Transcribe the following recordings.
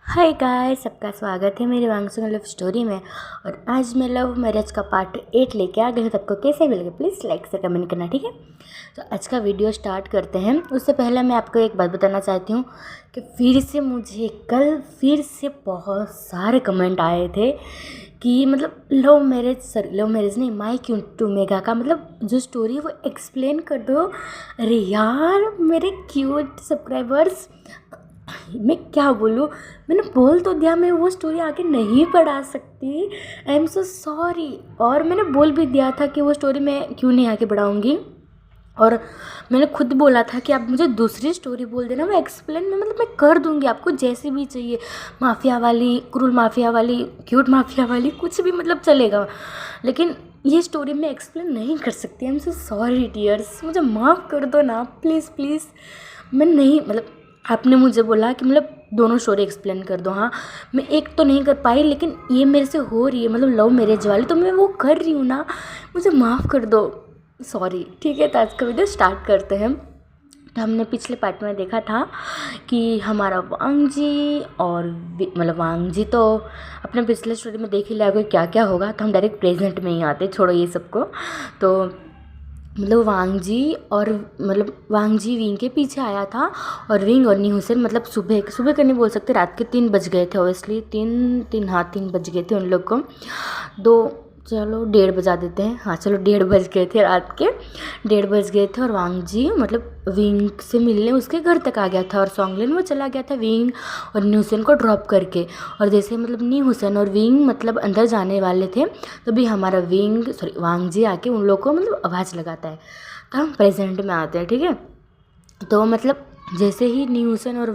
Hi guys, सबका स्वागत है मेरे वांगसू लव स्टोरी में। और आज मैं लव मैरिज का पार्ट 8 लेके आ गई हूँ। सबको कैसे मिल गया प्लीज़ लाइक से कमेंट करना, ठीक है। तो आज का वीडियो स्टार्ट करते हैं। उससे पहले मैं आपको एक बात बताना चाहती हूँ कि फिर से बहुत सारे कमेंट आए थे कि मतलब लव मैरिज नहीं, माई क्यों टू मेगा का मतलब जो स्टोरी है वो एक्सप्लेन कर दो। अरे यार मेरे क्यूट सब्सक्राइबर्स, मैं क्या बोलूँ। मैंने बोल तो दिया मैं वो स्टोरी आगे नहीं पढ़ा सकती। I am so sorry. और मैंने बोल भी दिया था कि वो स्टोरी मैं क्यों नहीं आगे बढ़ाऊँगी। और मैंने खुद बोला था कि आप मुझे दूसरी स्टोरी बोल देना, मैं एक्सप्लेन में मतलब मैं कर दूँगी आपको जैसी भी चाहिए। माफिया वाली, क्रूर माफिया वाली, क्यूट माफिया वाली, कुछ भी मतलब चलेगा। लेकिन ये स्टोरी मैं एक्सप्लेन नहीं कर सकती। I am so sorry dears, मुझे माफ़ कर दो ना प्लीज़ प्लीज़। मैं नहीं मतलब आपने मुझे बोला कि मतलब दोनों स्टोरी एक्सप्लेन कर दो। हाँ, मैं एक तो नहीं कर पाई, लेकिन ये मेरे से हो रही है मतलब लव मैरिज वाली, तो मैं वो कर रही हूँ ना, मुझे माफ़ कर दो। सॉरी, ठीक है। तो आज का वीडियो स्टार्ट करते हैं। तो हमने पिछले पार्ट में देखा था कि हमारा वांग जी और मतलब वांग जी तो अपने पिछले स्टोरी में देख ही लिया होगा क्या क्या होगा। तो हम डायरेक्ट प्रेजेंट में ही आते, छोड़ो ये सबको। तो मतलब वांग जी विंग के पीछे आया था। और विंग और नी हुसैन मतलब सुबह सुबह का नहीं बोल सकते, रात के 3 बज गए थे। ऑब्वियसली 3 बज गए थे उन लोग को। दो, चलो 1:30 बजा देते हैं। हाँ चलो 1:30 बज गए थे, रात के 1:30 बज गए थे। और वांग जी मतलब विंग से मिलने उसके घर तक आ गया था और सॉन्गलिन वो चला गया था विंग और नी हुसैन को ड्रॉप करके। और जैसे मतलब नी हुसैन और विंग मतलब अंदर जाने वाले थे, तभी हमारा वांग जी आके उन लोग को मतलब आवाज़ लगाता है। तो हम प्रेजेंट में आते हैं, ठीक है। तो मतलब जैसे ही नी हुसैन और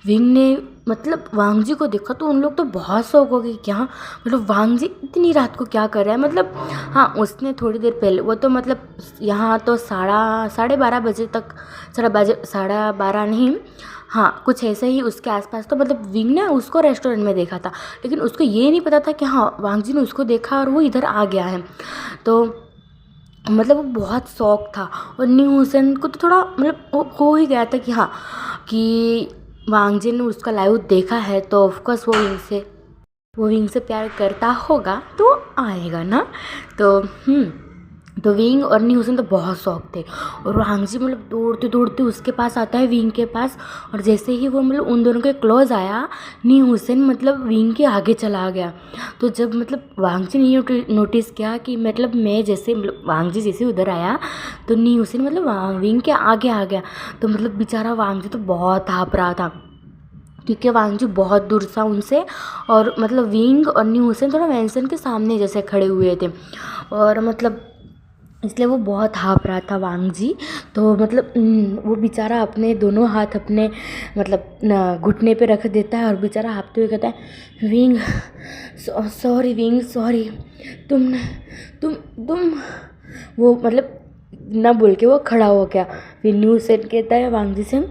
विंग ने मतलब वांग जी को देखा तो उन लोग तो बहुत शौक हो गए। क्या मतलब वांग जी इतनी रात को क्या कर रहा है मतलब। हाँ, उसने थोड़ी देर पहले वो तो मतलब यहाँ तो साढ़े 12 बजे तक, 12:30 नहीं, हाँ कुछ ऐसे ही उसके आसपास। तो मतलब विंग ने उसको रेस्टोरेंट में देखा था, लेकिन उसको ये नहीं पता था कि हाँ वांग जी ने उसको देखा और वो इधर आ गया है। तो मतलब वो बहुत शौक था। और न्यू हुसैन को तो थोड़ा मतलब हो ही गया था कि हाँ कि वांग जी ने उसका लाइव देखा है, तो ऑफकोर्स वो विंग से प्यार करता होगा तो आएगा ना। तो तो विंग और नी हुसैन तो बहुत शौक थे। और वांग जी मतलब दौड़ते दौड़ते उसके पास आता है, विंग के पास। और जैसे ही वो मतलब उन दोनों के क्लोज आया, नी हुसैन मतलब विंग के आगे चला गया। तो जब मतलब वांग जी ने नोटिस किया कि मतलब मैं जैसे मतलब वांग जी जैसे उधर आया, तो नी हुसैन मतलब विंग के आगे आ गया। तो मतलब बेचारा वांग जी तो बहुत हाँप रहा था, क्योंकि वांग जी बहुत दूर था उनसे। और मतलब विंग और न्यू हुसैन थोड़ा मैंसन के सामने जैसे खड़े हुए थे, और मतलब इसलिए वो बहुत हाँफ रहा था वांग जी। तो मतलब वो बेचारा अपने दोनों हाथ अपने मतलब घुटने पे रख देता है और बेचारा हाँफते हुए कहता है, विंग सॉरी, विंग सॉरी, तुम तुम तुम वो मतलब ना बोल के वो खड़ा हो गया। फिर न्यू सेट कहता है वांग जी से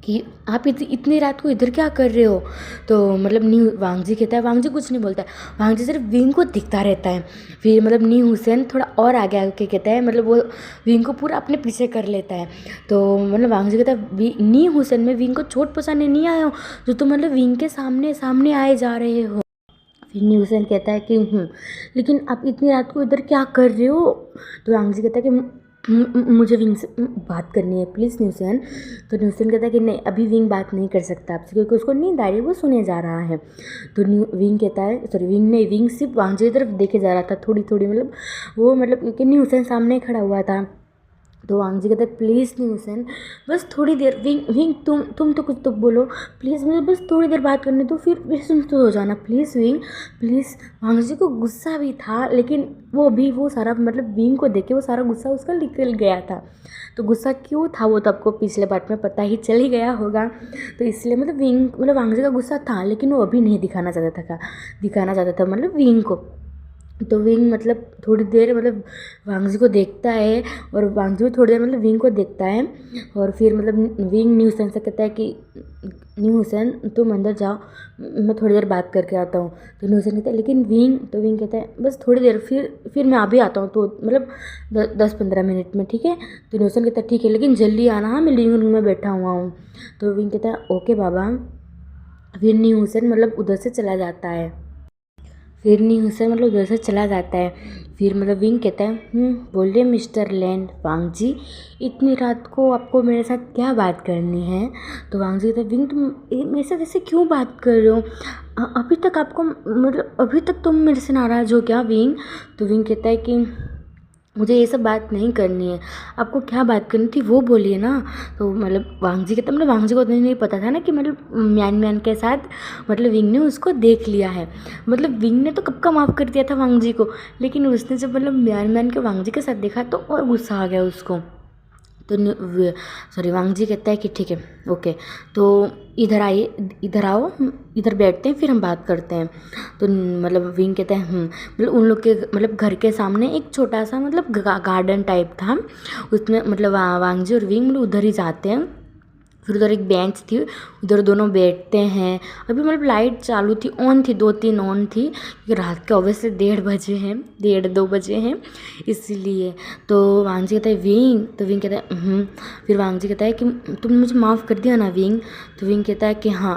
कि आप इतनी रात को इधर क्या कर रहे हो। तो मतलब वांग जी कहता है, वांग जी कुछ नहीं बोलता है, वांग जी सिर्फ विंग को दिखता रहता है। फिर मतलब नी हुसैन थोड़ा और आगे आके कहता है, मतलब वो विंग को पूरा अपने पीछे कर लेता है। तो मतलब वांग जी कहता है, नी हुसैन मैं विंग को चोट पहुँचाने नहीं आया हूँ, जो तुम मतलब विंग के सामने सामने आए जा रहे हो। फिर नी हुसैन कहता है कि लेकिन आप इतनी रात को इधर क्या कर रहे हो। तो वांग जी कहता है कि मुझे विंग से बात करनी है प्लीज़ न्यूसन। तो न्यूसन कहता है कि नहीं, अभी विंग बात नहीं कर सकता आपसे, क्योंकि उसको नींद आ रही है, वो सुने जा रहा है। तो विंग कहता है, सॉरी विंग सिर्फ वांग जी की तरफ देखे जा रहा था थोड़ी थोड़ी, मतलब वो मतलब क्योंकि न्यूसन सामने खड़ा हुआ था। तो वांग जी कहते हैं, प्लीज़ न्यू हुसैन बस थोड़ी देर, विंग तुम तो कुछ तो बोलो प्लीज़, मुझे बस थोड़ी देर बात करने दो, फिर सुन तो हो जाना प्लीज़ विंग प्लीज़। वांग जी को गुस्सा भी था, लेकिन वो सारा मतलब विंग को देख के वो सारा गुस्सा उसका निकल गया था। तो गुस्सा क्यों था वो तो आपको पिछले पार्ट में पता ही चल ही गया होगा। तो इसलिए मतलब वांग जी का गुस्सा था, लेकिन वो अभी नहीं दिखाना चाहता था मतलब विंग को। तो विंग मतलब थोड़ी देर मतलब वांग जी को देखता है, और वांग जी भी थोड़ी देर मतलब विंग को देखता है। और फिर मतलब विंग न्यू हुसैन से कहता है कि न्यू हुसैन तुम अंदर जाओ, मैं थोड़ी देर बात करके आता हूँ। तो न्यू हुसैन कहता है लेकिन विंग कहता है बस थोड़ी देर, फिर मैं अभी आता हूँ, तो मतलब 10-15 मिनट में, ठीक है। तो न्यू हुसैन कहता है ठीक है, लेकिन जल्दी आना, हाँ मैं लिविंग रूम में बैठा हुआ हूँ। तो विंग कहता है ओके बाबा। फिर न्यू हुसैन मतलब उधर से चला जाता है। फिर न्यू हुसैन मतलब उधर से चला जाता है। फिर मतलब विंग कहता है बोलिए मिस्टर लैंड वांग जी, इतनी रात को आपको मेरे साथ क्या बात करनी है। तो वांग जी कहते हैं विंग तुम मेरे साथ ऐसे क्यों बात कर रहे हो, अभी तक आपको मतलब अभी तक तुम मेरे से नाराज़ हो क्या विंग। तो विंग कहता है कि मुझे ये सब बात नहीं करनी है, आपको क्या बात करनी थी वो बोलिए ना। तो मतलब वांग जी कहता मतलब वांग जी को तो नहीं पता था ना कि मतलब म्यान म्यान के साथ मतलब विंग ने उसको देख लिया है। मतलब विंग ने तो कब का माफ़ कर दिया था वांग जी को, लेकिन उसने जब मतलब म्यान म्यान के वांग जी के साथ देखा तो और गुस्सा आ गया उसको। तो सॉरी वांग जी कहता है कि ठीक है ओके, तो इधर आइए, इधर आओ, इधर बैठते हैं फिर हम बात करते हैं। तो मतलब विंग कहता है मतलब उन लोग के मतलब घर के सामने एक छोटा सा मतलब गार्डन टाइप था, उसमें मतलब वांग जी और विंग मतलब उधर ही जाते हैं। फिर उधर एक बेंच थी, उधर दोनों बैठते हैं। अभी मतलब लाइट चालू थी, ऑन थी, 2-3 ऑन थी क्योंकि रात के ऑब्वियसली 1:30 बजे हैं, 1:30-2 बजे हैं इसीलिए। तो वांग जी कहता है विंग, तो विंग कहता है फिर वांग जी कहता है कि तुमने मुझे माफ़ कर दिया ना विंग। तो विंग कहता है कि हाँ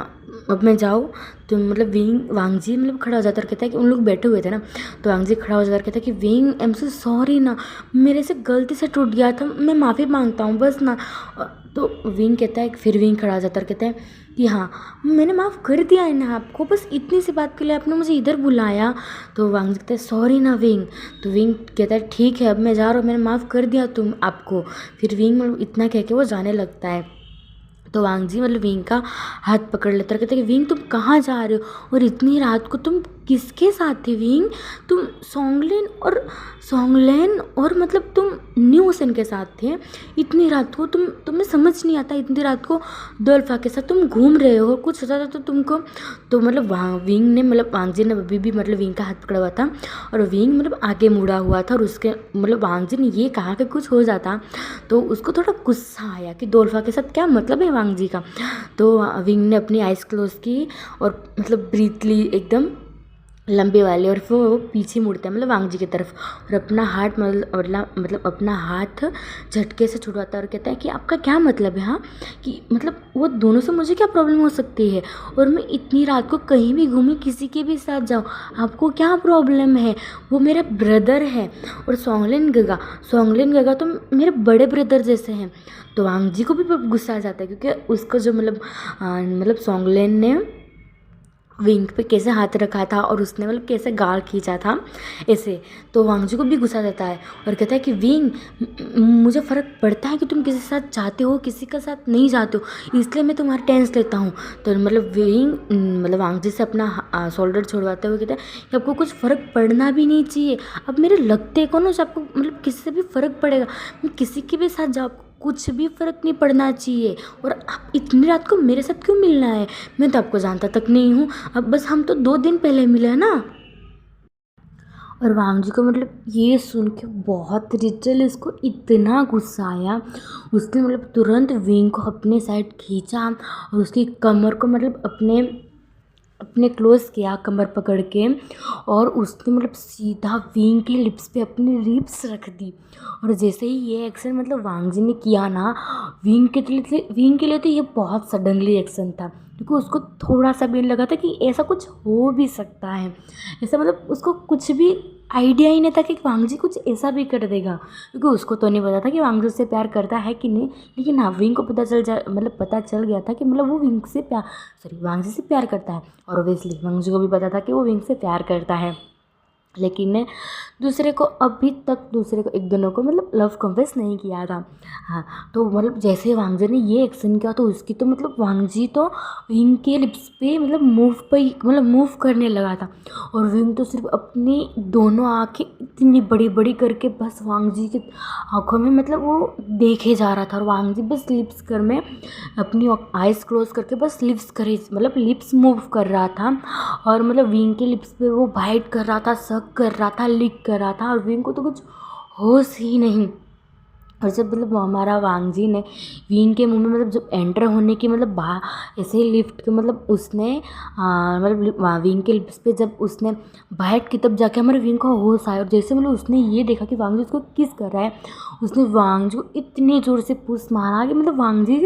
अब मैं जाऊँ। तो मतलब वांग जी मतलब खड़ा हो जाता है और कहता है कि उन लोग बैठे हुए थे ना, तो वांग जी खड़ा हो जाता है, कहता है कि wing I am so sorry ना, मेरे से गलती से टूट गया था, मैं माफ़ी मांगता हूँ बस ना। तो विंग कहता है, फिर विंग खड़ा हो जाता है और कहता है कि हाँ मैंने माफ़ कर दिया है ना आपको, बस इतनी सी बात के लिए आपने मुझे इधर बुलाया। तो वांग जी कहता है सॉरी ना विंग। तो विंग कहता है ठीक है अब मैं जा रहा हूँ, मैंने माफ़ कर दिया तुम आपको। फिर विंग मतलब इतना कह के वो जाने लगता है। तो वांग जी मतलब विंग का हाथ पकड़ लेता है, कहते कि विंग तुम कहाँ जा रहे हो और इतनी रात को तुम किसके साथ थे विंग, तुम सॉन्गलेन और मतलब तुम न्यू हुसैन के साथ थे, इतनी रात को तुम्हें समझ नहीं आता, इतनी रात को दोल्फा के साथ तुम घूम रहे हो, कुछ होता था तो तुमको। तो मतलब विंग ने मतलब वांग जी ने अभी भी मतलब विंग का हाथ पकड़ा हुआ था और विंग मतलब आगे मुड़ा हुआ था और उसके मतलब वांग जी ने ये कहा कि कुछ हो जाता तो उसको थोड़ा गुस्सा आया कि दोल्फा के साथ क्या मतलब है वांग जी का। तो विंग ने अपनी आइज़ क्लोज की और मतलब ब्रीथ ली एकदम लंबे वाले और फिर वो पीछे मुड़ता है मतलब वांग जी की तरफ और अपना हाथ मतलब अपना हाथ झटके से छुड़वाता है और कहता है कि आपका क्या मतलब है, हाँ कि मतलब वो दोनों से मुझे क्या प्रॉब्लम हो सकती है और मैं इतनी रात को कहीं भी घूमी किसी के भी साथ जाऊँ, आपको क्या प्रॉब्लम है, वो मेरा ब्रदर है और सॉन्गलिन गगा तो मेरे बड़े ब्रदर जैसे हैं। तो वांग जी को भी गुस्सा आ जाता है क्योंकि उसका जो मतलब सॉन्गलिन ने विंग पे कैसे हाथ रखा था और उसने मतलब कैसे गाल खींचा था ऐसे। तो वांग जी को भी गुस्सा देता है और कहता है कि विंग मुझे फ़र्क पड़ता है कि तुम किसी के साथ जाते हो किसी के साथ नहीं जाते हो, इसलिए मैं तुम्हारी टेंस लेता हूँ। तो मतलब विंग मतलब वांग जी से अपना शोल्डर छोड़वाते हुए कहता है कि आपको कुछ फ़र्क पड़ना भी नहीं चाहिए, अब मेरे लगते कौन हो आपको मतलब किसी से भी फ़र्क पड़ेगा, मैं किसी के भी साथ जाओ कुछ भी फ़र्क नहीं पड़ना चाहिए और आप इतनी रात को मेरे साथ क्यों मिलना है, मैं तो आपको जानता तक नहीं हूँ, अब बस हम तो 2 दिन पहले मिले हैं ना। और वांग जी को मतलब ये सुन के बहुत लिटरली उसको इतना गुस्सा आया, उसने मतलब तुरंत विंग को अपने साइड खींचा और उसकी कमर को मतलब अपने अपने क्लोज किया कमर पकड़ के और उसने मतलब सीधा विंग की लिप्स पे अपनी लिप्स रख दी। और जैसे ही ये एक्शन मतलब वांग जी ने किया ना, विंग के लिए तो ये बहुत सडनली एक्शन था क्योंकि उसको थोड़ा सा भी नहीं लगा था कि ऐसा कुछ हो भी सकता है, ऐसा मतलब उसको कुछ भी आइडिया ही नहीं था कि वांग जी कुछ ऐसा भी कर देगा क्योंकि उसको तो नहीं पता था कि वांग जी उससे प्यार करता है कि नहीं। लेकिन हाँ विंग को पता चल गया था कि मतलब वो वांग जी से प्यार करता है और ओबियसली वांग जी को भी पता था कि वो विंग से प्यार करता है, लेकिन दूसरे को एक दोनों को मतलब लव कन्फेस नहीं किया था। हाँ तो मतलब जैसे वांग जी ने ये एक्शन किया तो उसकी तो मतलब वांग जी तो विंग के लिप्स पे मतलब मूव करने लगा था और विंग तो सिर्फ अपनी दोनों आंखें इतनी बड़ी बड़ी करके बस वांग जी की आंखों में मतलब वो देखे जा रहा था और वांग जी बस लिप्स कर में अपनी आइज़ क्लोज करके बस लिप्स मूव कर रहा था और मतलब विंग के लिप्स पे वो बाइट कर रहा था, सक कर रहा था, लिक कर रहा था और विंग को तो कुछ होश ही नहीं। और जब मतलब हमारा वांगजी ने विंग के मुंह में मतलब जब एंटर होने की मतलब ऐसे ही लिफ्ट के मतलब उसने मतलब विंग के लिप्स पे जब उसने बाइट की तब जाके हमारे विंग का होश आया। और जैसे मतलब उसने ये देखा कि वांगजी उसको किस कर रहा है, उसने वांगजी को इतने ज़ोर से पुश मारा कि मतलब वांगजी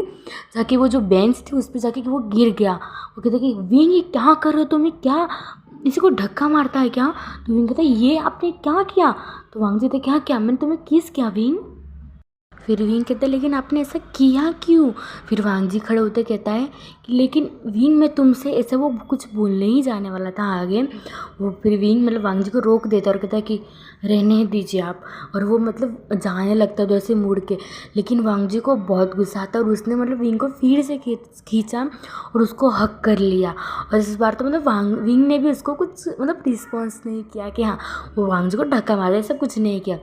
जाके वो जो बेंच थी उस पर जाके कि वो गिर गया। वो कहता कि विंग ये क्या कर रहे हो तुम, क्या इसी को धक्का मारता है क्या? तो विंग कहता है ये आपने क्या किया? तो वांगजी कहता क्या किया, मैंने तुम्हें किस किया विंग? फिर विंग कहता है लेकिन आपने ऐसा किया क्यों? फिर वांगजी खड़े होते कहता है कि लेकिन विंग मैं तुमसे ऐसा, वो कुछ बोलने ही जाने वाला था आगे। वो फिर विंग मतलब वांगजी को रोक देता है और कहता है कि रहने दीजिए आप। और वो मतलब जाने लगता है वैसे मुड़ के, लेकिन वांगजी को बहुत गुस्सा आता है और उसने मतलब विंग को फिर से खींचा और उसको हक कर लिया। और इस बार तो मतलब विंग ने भी उसको कुछ मतलब रिस्पॉन्स नहीं किया कि हाँ वो वांगजी को धक्का मारा, ऐसा कुछ नहीं किया।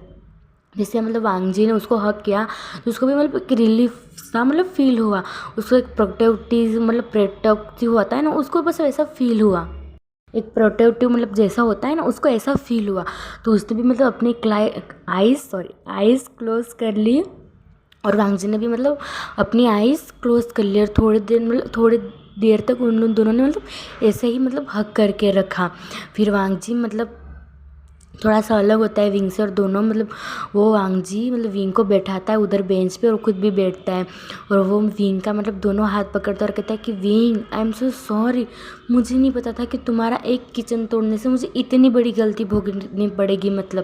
जैसे मतलब वांगजी ने उसको हक किया तो उसको भी मतलब एक रिलीफ सा मतलब फील हुआ, उसको एक प्रोटेक्टिव मतलब प्रोटेक्टिव होता है ना, उसको बस वैसा फील हुआ, एक प्रोटेक्टिव मतलब जैसा होता है ना उसको ऐसा फील हुआ। तो उसने भी मतलब अपनी आइज़ क्लोज कर ली और वांगजी ने भी मतलब अपनी आइज़ क्लोज कर ली और थोड़ी देर तक उन दोनों ने मतलब ऐसे ही मतलब हक करके रखा। फिर वांगजी मतलब थोड़ा सा अलग होता है विंग से और दोनों मतलब वो वांगजी मतलब विंग को बैठाता है उधर बेंच पे और खुद भी बैठता है और वो विंग का मतलब दोनों हाथ पकड़ता है और कहता है कि wing I am so sorry, मुझे नहीं पता था कि तुम्हारा एक किचन तोड़ने से मुझे इतनी बड़ी गलती भोगनी पड़ेगी, मतलब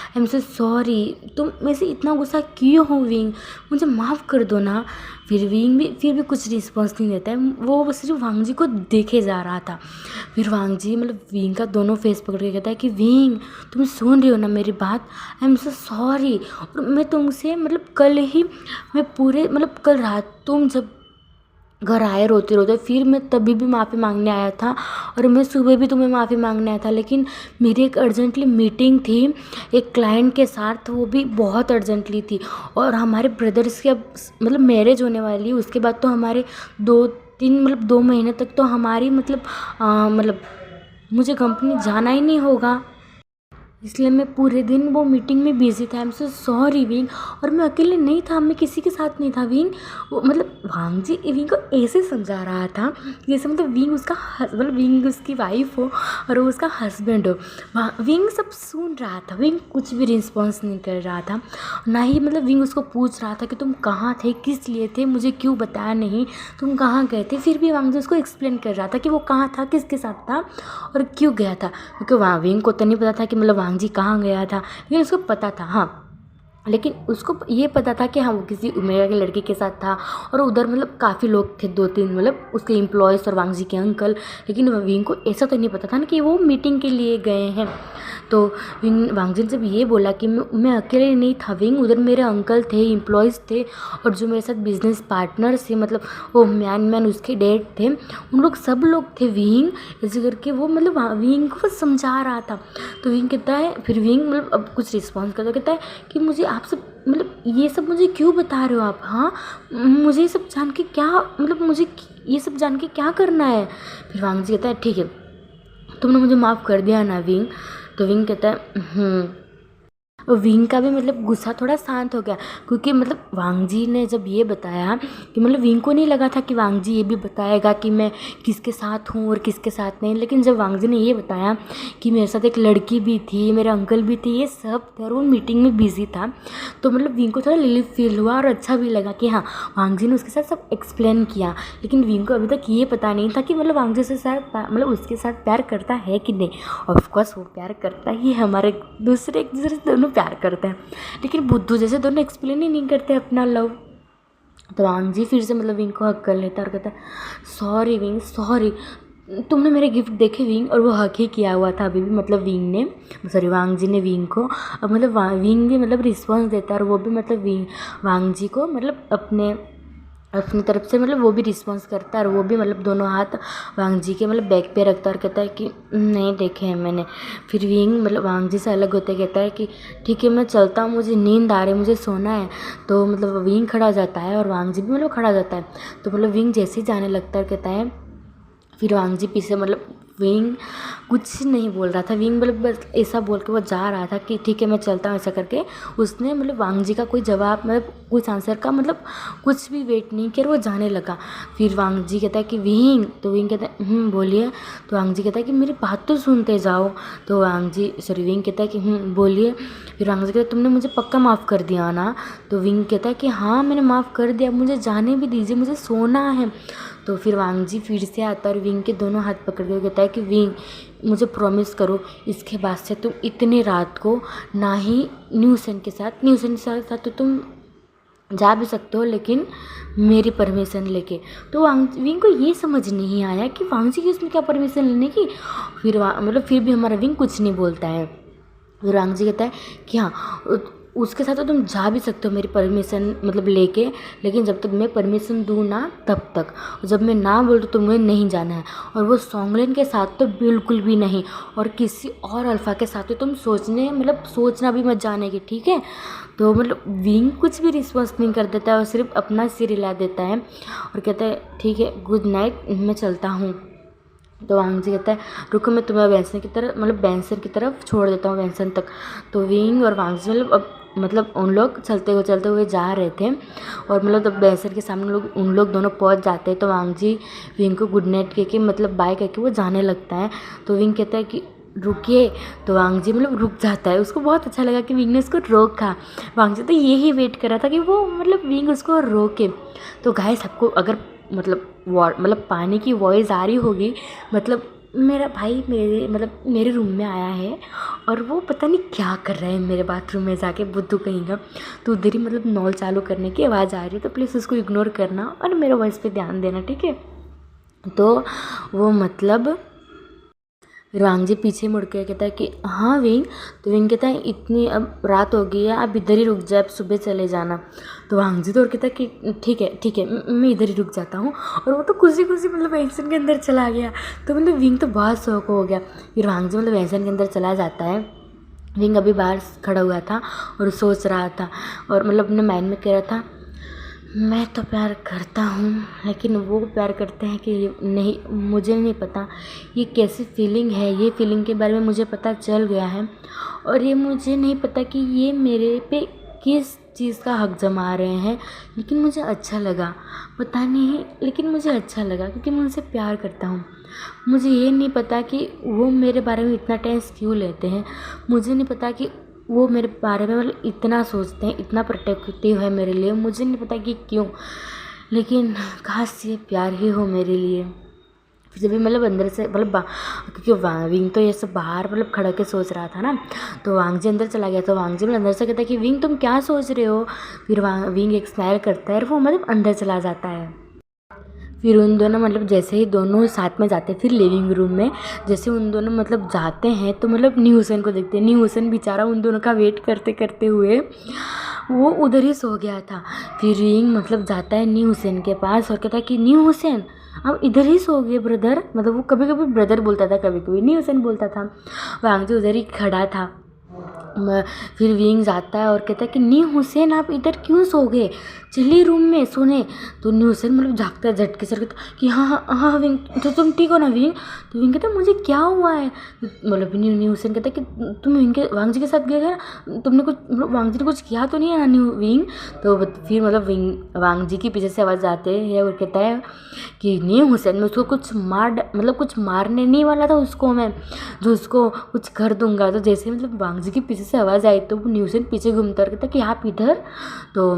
आई एम सो सॉरी, तुम में से इतना गुस्सा क्यों हो विंग, मुझे माफ़ कर दो ना। फिर विंग भी फिर भी कुछ रिस्पॉन्स नहीं देता है, वो बस सिर्फ वांगजी को देखे जा रहा था। फिर वांगजी मतलब विंग का दोनों फेस पकड़ के कहता है कि विंग तुम सुन रही हो ना मेरी बात, आई एम सो सॉरी। और मैं तुमसे मतलब कल रात तुम जब घर आए रोते रोते, फिर मैं तभी भी माफ़ी मांगने आया था और मैं सुबह भी तुम्हें माफ़ी मांगने आया था, लेकिन मेरी एक अर्जेंटली मीटिंग थी एक क्लाइंट के साथ, वो भी बहुत अर्जेंटली थी और हमारे ब्रदर्स के अब मतलब मैरिज होने वाली है, उसके बाद तो हमारे 2 महीने तक तो हमारी मतलब मुझे कंपनी जाना ही नहीं होगा, इसलिए मैं पूरे दिन वो मीटिंग में बिजी था। I am so sorry wing. और मैं अकेले नहीं था, मैं किसी के साथ नहीं था विंग। वो मतलब वांगजी विंग को ऐसे समझा रहा था जैसे मतलब विंग उसका मतलब विंग उसकी वाइफ हो और वो उसका हस्बैंड हो। विंग सब सुन रहा था, विंग कुछ भी रिस्पॉन्स नहीं कर रहा था, ना ही मतलब विंग उसको पूछ रहा था कि तुम कहाँ थे, किस लिए थे, मुझे क्यों बताया नहीं, तुम कहाँ गए थे। फिर भी वांगजी उसको एक्सप्लेन कर रहा था कि वो कहाँ था, किसके साथ था और क्यों गया था, क्योंकि विंग को तो नहीं पता था कि मतलब वांगजी कहाँ गया था, लेकिन उसको पता था हाँ, लेकिन उसको ये पता था कि हाँ वो किसी उमेरा के लड़के के साथ था और उधर मतलब काफ़ी लोग थे, 2-3 मतलब उसके एम्प्लॉयज़ और वांगजी के अंकल, लेकिन विंग को ऐसा तो नहीं पता था ना कि वो मीटिंग के लिए गए हैं। तो वांगजी ने जब ये बोला कि मैं अकेले नहीं था विंग, उधर मेरे अंकल थे, एम्प्लॉयज़ थे और जो मेरे साथ बिजनेस पार्टनर्स थे मतलब वो मैन उसके डैड थे, उन लोग सब लोग थे विंग, ऐसे करके वो मतलब विंग को समझा रहा था। तो विंग कहता है, फिर विंग मतलब अब कुछ रिस्पॉन्स करता कहता है कि मुझे आप सब मतलब ये सब मुझे क्यों बता रहे हो आप, हाँ मुझे ये सब जान के क्या मतलब मुझे ये सब जान के क्या करना है। फिर वांगजी कहता है ठीक है तुमने मुझे माफ़ कर दिया ना विंग। तो विंग कहता है विंग का भी मतलब गुस्सा थोड़ा शांत हो गया, क्योंकि मतलब वांगजी ने जब ये बताया कि मतलब विंग को नहीं लगा था कि वांगजी ये भी बताएगा कि मैं किसके साथ हूँ और किसके साथ नहीं, लेकिन जब वांगजी ने ये बताया कि मेरे साथ एक लड़की भी थी, मेरे अंकल भी थे, ये सब थे और वो मीटिंग में बिजी था, तो मतलब विंग को थोड़ा रिलीफ फील हुआ और अच्छा भी लगा कि हाँ वांगजी ने उसके साथ सब एक्सप्लेन किया। लेकिन विंग को अभी तक ये पता नहीं था कि मतलब वांगजी से साथ मतलब उसके साथ प्यार करता है कि नहीं। ऑफकोर्स वो प्यार करता ही है, हमारे एक दूसरे से दोनों प्यार करते हैं, लेकिन बुद्धू जैसे दोनों एक्सप्लेन ही नहीं करते अपना लव। तो वांगजी फिर से मतलब विंग को हक कर लेता और कहता है सॉरी विंग सॉरी, तुमने मेरे गिफ्ट देखे विंग, और वो हक ही किया हुआ था अभी भी मतलब विंग ने सॉरी वांगजी ने विंग को। अब मतलब विंग भी मतलब रिस्पॉन्स देता है और वो भी मतलब वांगजी को मतलब अपनी तरफ से मतलब वो भी रिस्पॉन्स करता है और वो भी मतलब दोनों हाथ वांगजी के मतलब बैक पे रखता है और कहता है कि नहीं देखे हैं मैंने। फिर विंग मतलब वांगजी से अलग होते कहता है कि ठीक है मैं चलता हूँ, मुझे नींद आ रही है, मुझे सोना है। तो मतलब विंग खड़ा हो जाता है और वांगजी भी मतलब खड़ा हो जाता है। तो मतलब विंग जैसे ही जाने लगता है कहता है, फिर वांगजी पीछे मतलब विंग कुछ नहीं बोल रहा था। विंग मतलब बस ऐसा बोल के वो जा रहा था कि ठीक है मैं चलता हूँ ऐसा करके। उसने मतलब वांग जी का कोई जवाब मतलब कुछ आंसर का मतलब कुछ भी वेट नहीं किया और वो जाने लगा। फिर वांग जी कहता है कि विंग, तो विंग कहता है बोलिए। तो वांग जी कहता है कि मेरी बात तो सुनते जाओ। तो विंग कहता है कि बोलिए। फिर वांग जी कहता है तुमने मुझे पक्का माफ़ कर दिया ना। तो विंग कहता है कि हाँ मैंने माफ़ कर दिया, मुझे जाने भी दीजिए, मुझे सोना है। तो फिर वांग जी फिर से आता है और विंग के दोनों हाथ पकड़ के कहता है कि विंग मुझे प्रॉमिस करो इसके बाद से तुम इतने रात को ना ही न्यूसन के साथ तो तुम जा भी सकते हो लेकिन मेरी परमिशन लेके। तो विंग को ये समझ नहीं आया कि वांग जी की उसमें क्या परमिशन लेने की। फिर भी हमारा विंग कुछ नहीं बोलता है। फिर वांग जी कहता है कि हाँ उसके साथ तो तुम जा भी सकते हो मेरी परमिशन मतलब लेके, लेकिन जब तक मैं परमिशन दूँ ना तब तक, जब मैं ना बोल तो तुम्हें नहीं जाना है। और वो सॉन्गलिन के साथ तो बिल्कुल भी नहीं, और किसी और अल्फ़ा के साथ तो तुम सोचना भी मत जाने की, ठीक है। तो मतलब विंग कुछ भी रिस्पॉन्स नहीं कर देता है और सिर्फ अपना सिर हिला देता है और कहता है ठीक है गुड नाइट मैं चलता हूँ। तो वांग जी कहता है रुको मैं तुम्हें बेंसन की तरफ छोड़ देता हूँ बेंसन तक। तो विंग और वांग जी उन लोग चलते हुए जा रहे थे और जब बेंसन के सामने उन लोग दोनों पहुंच जाते हैं तो वांग जी विंग को गुड नाइट कह के बाय कह के वो जाने लगता है। तो विंग कहता है कि रुकिए। तो वांग जी रुक जाता है। उसको बहुत अच्छा लगा कि विंग ने उसको रोका। वांग जी तो यही वेट कर रहा था कि वो विंग उसको रोके। तो गाइस आपको अगर पानी की वॉइस आ रही होगी, मेरा भाई मेरे रूम में आया है और वो पता नहीं क्या कर रहा है मेरे बाथरूम में जाके, बुद्धू कहेगा। तो उधर ही नॉल चालू करने की आवाज़ आ रही है, तो प्लीज़ उसको इग्नोर करना और मेरे वॉइस पे ध्यान देना, ठीक है। तो वो फिर वांग जी पीछे मुड़ के कहता है कि हाँ विंग। तो विंग कहता है इतनी अब रात हो गई है, आप इधर ही रुक जाए, अब सुबह चले जाना। तो वांग जी तो और कहता है कि ठीक है मैं इधर ही रुक जाता हूँ। और वो तो खुशी बेंसन के अंदर चला गया। तो विंग तो बहुत शौक हो गया। फिर वांग जी बेंसन के अंदर चला जाता है। विंग अभी बाहर खड़ा हुआ था और सोच रहा था और अपने माइंड में कह रहा था मैं तो प्यार करता हूँ, लेकिन वो प्यार करते हैं कि नहीं, मुझे नहीं पता ये कैसी फीलिंग है। ये फीलिंग के बारे में मुझे पता चल गया है और ये मुझे नहीं पता कि ये मेरे पे किस चीज़ का हक जमा रहे हैं, लेकिन मुझे अच्छा लगा, पता नहीं, लेकिन मुझे अच्छा लगा क्योंकि मैं उनसे प्यार करता हूँ। मुझे ये नहीं पता कि वो मेरे बारे में इतना टेंस क्यों लेते हैं। मुझे नहीं पता कि वो मेरे बारे में इतना सोचते हैं, इतना प्रोटेक्टिव है मेरे लिए। मुझे नहीं पता कि क्यों, लेकिन काश ये प्यार ही हो मेरे लिए। फिर जब भी अंदर से क्योंकि विंग तो ये सब बाहर खड़ा के सोच रहा था ना, तो वांग जी अंदर चला गया। तो वांग जी अंदर से कहता है कि विंग तुम क्या सोच रहे हो। फिर विंग एक स्माइल करता है और वो अंदर चला जाता है। फिर उन दोनों जैसे ही दोनों साथ में जाते हैं फिर लिविंग रूम में, जैसे उन दोनों जाते हैं तो न्यू हुसैन को देखते हैं। न्यू हुसैन बेचारा उन दोनों का वेट करते करते हुए वो उधर ही सो गया था। फिर रिंग जाता है न्यू हुसैन के पास और कहता है कि न्यू हुसैन अब इधर ही सो गए ब्रदर। वो कभी कभी ब्रदर बोलता था, कभी कभी न्यू हुसैन बोलता था। वांग जी उधर ही खड़ा था। फिर विंग जाता है और कहता है कि न्यू हुसैन आप इधर क्यों सो गए, चलिए रूम में सोने। तो न्यू हुसैन झाँकता है झटके से कहता कि हाँ विंग, तो तुम ठीक हो ना विंग। तो विंग कहता मुझे क्या हुआ है। न्यू हुसैन कहता है कि तुम वांग जी के साथ गए थे ना, तुमने कुछ वांग जी ने कुछ किया तो नहीं है ना न्यू विंग। तो फिर विंग वांग जी के पीछे से आवाज़ आते हैं और कहता है कि न्यू हुसैन, मैं उसको कुछ मारने नहीं वाला था उसको, मैं जो उसको कुछ कर दूंगा। तो जैसे वांग जी के पीछे से आवाज़ आई तो न्यू हुसैन पीछे घूमता और कहता कि आप इधर। तो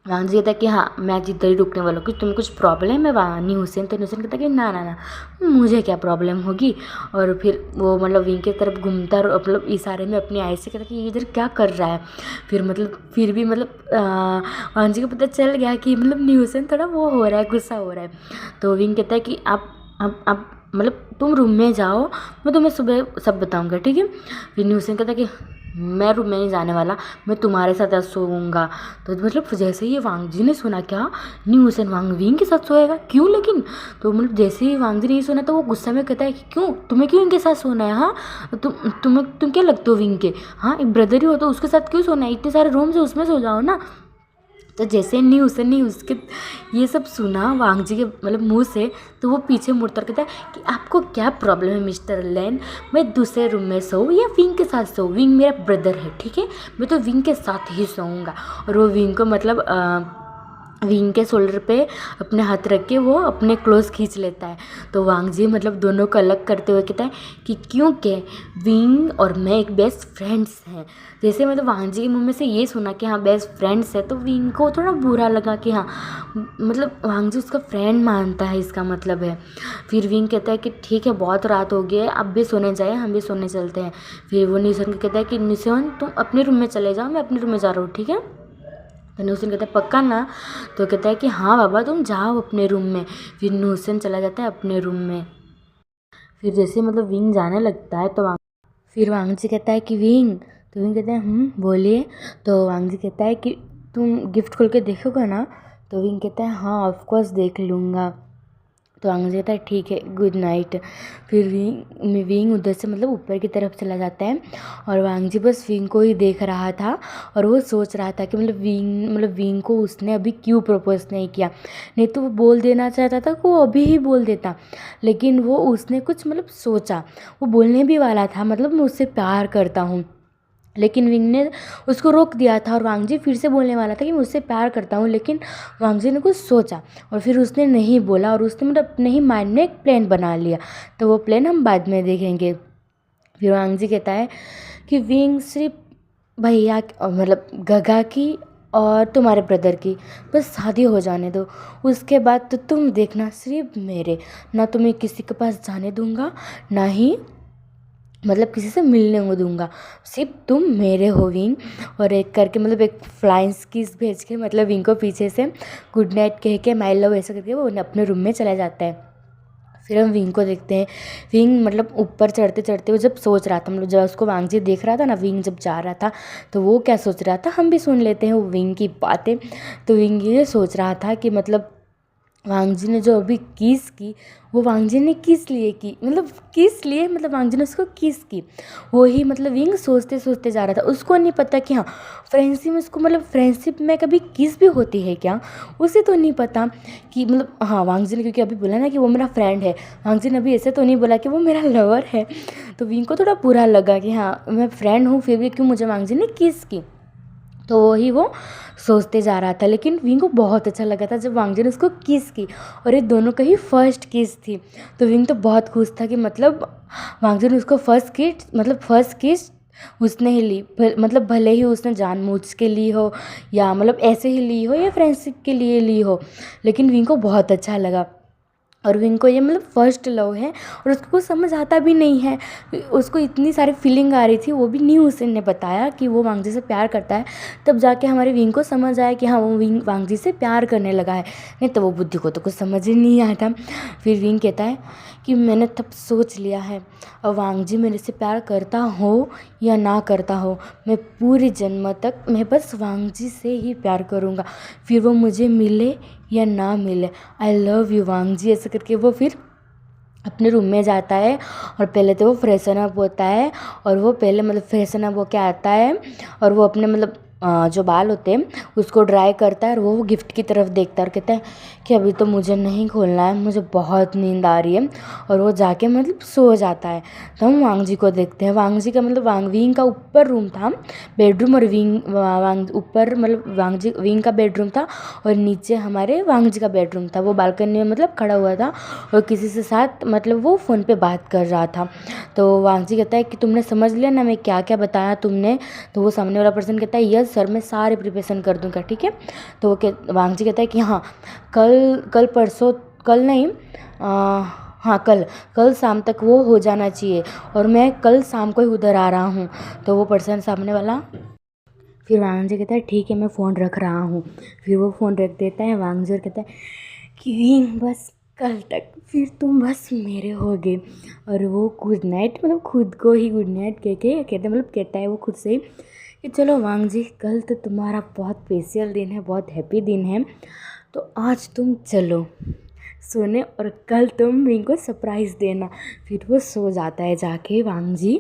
वांग जी कहता है कि हाँ मैं आज इधर ही रुकने वाला हूँ, कि तुम्हें कुछ प्रॉब्लम है न्यू हुसैन। तो न्यू हुसैन कहता है कि ना मुझे क्या प्रॉब्लम होगी। और फिर वो विंग की तरफ घूमता और इशारे में अपनी आई से कहता कि ये इधर क्या कर रहा है। फिर भी वांग जी को पता चल गया कि न्यू हुसैन थोड़ा वो हो रहा है, गुस्सा हो रहा है। तो विंग कहता है कि आप तुम रूम में जाओ, मैं तुम्हें सुबह सब बताऊंगा, ठीक है। फिर न्यू हुसैन कहता है कि मैं रूम में नहीं जाने वाला, मैं तुम्हारे साथ सोऊंगा। तो जैसे ही वांग जी ने सुना क्या न्यू हुसैन विंग के साथ सोएगा, क्यों लेकिन। तो जैसे ही वांग जी ने सुना तो वो गुस्सा में कहता है कि तुम्हें क्यों इनके साथ सोना है। हाँ तुम क्या लगते हो विंग के, हाँ एक ब्रदर ही हो तो उसके साथ क्यों सोना है, इतने सारे रूम्स है उसमें सो जाओ ना। तो जैसे नहीं उसके ये सब सुना वांग जी के मतलब मुंह से, तो वो पीछे मुड़ता और कहता है कि आपको क्या प्रॉब्लम है मिस्टर लेन, मैं दूसरे रूम में सोऊं या विंग के साथ सोऊं, विंग मेरा ब्रदर है, ठीक है, मैं तो विंग के साथ ही सोऊंगा। और वो विंग को मतलब विंग के शोल्डर पे अपने हाथ रख के वो अपने क्लोज खींच लेता है। तो वांग जी मतलब दोनों को अलग करते हुए कहता है कि क्योंकि विंग और मैं एक बेस्ट फ्रेंड्स हैं। जैसे मतलब वांग जी के मुंह में से ये सुना कि हाँ बेस्ट फ्रेंड्स है, तो विंग को थोड़ा बुरा लगा कि हाँ मतलब वांग जी उसका फ्रेंड मानता है, इसका मतलब है। फिर विंग कहता है कि ठीक है बहुत रात हो गई है, अब भी सोने जाए, हम भी सोने चलते हैं। फिर वो निशन को कहता है कि निशन तुम अपने रूम में चले जाओ, मैं अपने रूम में जा रहा हूँ, ठीक है। तो नुहसन कहता है पक्का ना, तो कहता है कि हाँ बाबा तुम जाओ अपने रूम में। फिर नुहसन चला जाता है अपने रूम में। फिर जैसे मतलब विंग जाने लगता है तो फिर वांग जी कहता है कि विंग, तो विंग कहता है बोलिए। तो वांग जी कहता है कि तुम गिफ्ट खोल के देखोगे ना, तो विंग कहता है हाँ ऑफकोर्स देख लूँगा। तो वांग जी कहता है ठीक है गुड नाइट। फिर विंग उधर से मतलब ऊपर की तरफ चला जाता है और वांग जी बस विंग को ही देख रहा था और वो सोच रहा था कि मतलब विंग को उसने अभी क्यों प्रपोज नहीं किया। नहीं तो वो बोल देना चाहता था कि वो अभी ही बोल देता, लेकिन वो उसने कुछ मतलब सोचा, वो बोलने भी वाला था मतलब मैं उससे प्यार करता हूँ, लेकिन विंग ने उसको रोक दिया था। और वांग जी फिर से बोलने वाला था कि मैं उससे प्यार करता हूँ, लेकिन वांग जी ने कुछ सोचा और फिर उसने नहीं बोला और उसने मतलब अपने ही माइंड में एक प्लान बना लिया। तो वो प्लान हम बाद में देखेंगे। फिर वांग जी कहता है कि विंग सिर्फ भैया मतलब गगा की और तुम्हारे ब्रदर की बस शादी हो जाने दो, उसके बाद तो तुम देखना सिर्फ मेरे, ना तुम्हें किसी के पास जाने दूंगा, ना ही मतलब किसी से मिलने को दूंगा, सिर्फ तुम मेरे हो विंग। और एक करके मतलब एक फ्लाइंग किस भेज के मतलब विंग को पीछे से गुड नाइट कह के माई लव ऐसा करके वो अपने रूम में चला जाता है। फिर हम विंग को देखते हैं। विंग मतलब ऊपर चढ़ते चढ़ते वो जब सोच रहा था, मतलब जब उसको वांग जी देख रहा था ना, विंग जब जा रहा था तो वो क्या सोच रहा था हम भी सुन लेते हैं वो विंग की बातें। तो विंग ये सोच रहा था कि मतलब वांग जी ने जो अभी किस की वो वांग जी ने किस लिए की, मतलब वांग जी ने उसको किस की, वो ही मतलब विंग सोचते सोचते जा रहा था। उसको नहीं पता कि हाँ फ्रेंडशिप में उसको मतलब फ्रेंडशिप में कभी किस भी होती है क्या, उसे तो नहीं पता कि मतलब हाँ वांग जी ने क्योंकि अभी बोला ना कि वो मेरा फ्रेंड है, वांग जी ने अभी ऐसे तो नहीं बोला कि वो मेरा लवर है। तो विंग को थोड़ा बुरा लगा कि हाँ मैं फ्रेंड हूँ फिर भी क्यों मुझे वांग जी ने किस की। तो वही वो सोचते जा रहा था, लेकिन विंग को बहुत अच्छा लगा था जब वांग जी ने उसको किस की और ये दोनों का ही फर्स्ट किस थी। तो विंग तो बहुत खुश था कि मतलब वांग जी ने उसको फर्स्ट किस उसने ही ली, मतलब भले ही उसने जानबूझ के ली हो या मतलब ऐसे ही ली हो या फ्रेंडशिप के लिए ली हो, लेकिन विंग को बहुत अच्छा लगा। और विंग को ये मतलब फर्स्ट लव है और उसको कुछ समझ आता भी नहीं है, उसको इतनी सारी फीलिंग आ रही थी, वो भी नहीं उसने बताया कि वो वांग जी से प्यार करता है। तब जाके हमारे विंग को समझ आया कि हाँ वो विंग वांग जी से प्यार करने लगा है, नहीं तो वो बुद्धि को तो कुछ समझ ही नहीं आया था। फिर विंग कहता है कि मैंने तब सोच लिया है, और वांग जी मेरे से प्यार करता हो या ना करता हो, मैं पूरे जन्म तक मैं बस वांग जी से ही प्यार करूँगा, फिर वो मुझे मिले या ना मिले, आई लव यू वांग जी ऐसे करके वो फिर अपने रूम में जाता है। और पहले तो वो फ्रेशन अप होता है और वो पहले मतलब फ्रेशन अप होके आता है और वो अपने मतलब जो बाल होते हैं उसको ड्राई करता है और वो गिफ्ट की तरफ देखता है और कहता है कि अभी तो मुझे नहीं खोलना है, मुझे बहुत नींद आ रही है, और वो जाके मतलब सो जाता है। तो हम वांग जी को देखते हैं। वांग जी का मतलब विंग का ऊपर रूम था बेडरूम, और वांग ऊपर मतलब विंग का बेडरूम था और नीचे हमारे वांग जी का बेडरूम था। वो बालकनी में मतलब खड़ा हुआ था और किसी से साथ मतलब वो फ़ोन पे बात कर रहा था। तो वांग जी कहता है कि तुमने समझ लिया ना मैं क्या क्या बताया तुमने। तो वो सामने वाला पर्सन कहता है यस सर मैं सारे प्रिपरेशन कर दूँगा, ठीक है। तो वांग जी कहता है कि हाँ कल परसों, कल नहीं हाँ कल शाम तक वो हो जाना चाहिए और मैं कल शाम को ही उधर आ रहा हूँ। तो वो पर्सन सामने वाला फिर वांग जी कहता है ठीक है मैं फ़ोन रख रहा हूँ। फिर वो फ़ोन रख देता है वांग जी और कहता है कि विंग बस कल तक फिर तुम बस मेरे होगे। और वो गुड नाइट मतलब खुद को ही गुड नाइट कहता है वो खुद से ही कि चलो वांग जी कल तो तुम्हारा बहुत स्पेशल दिन है, बहुत हैप्पी दिन है, तो आज तुम चलो सोने और कल तुम विंग को सरप्राइज़ देना। फिर वो सो जाता है जाके वांग जी।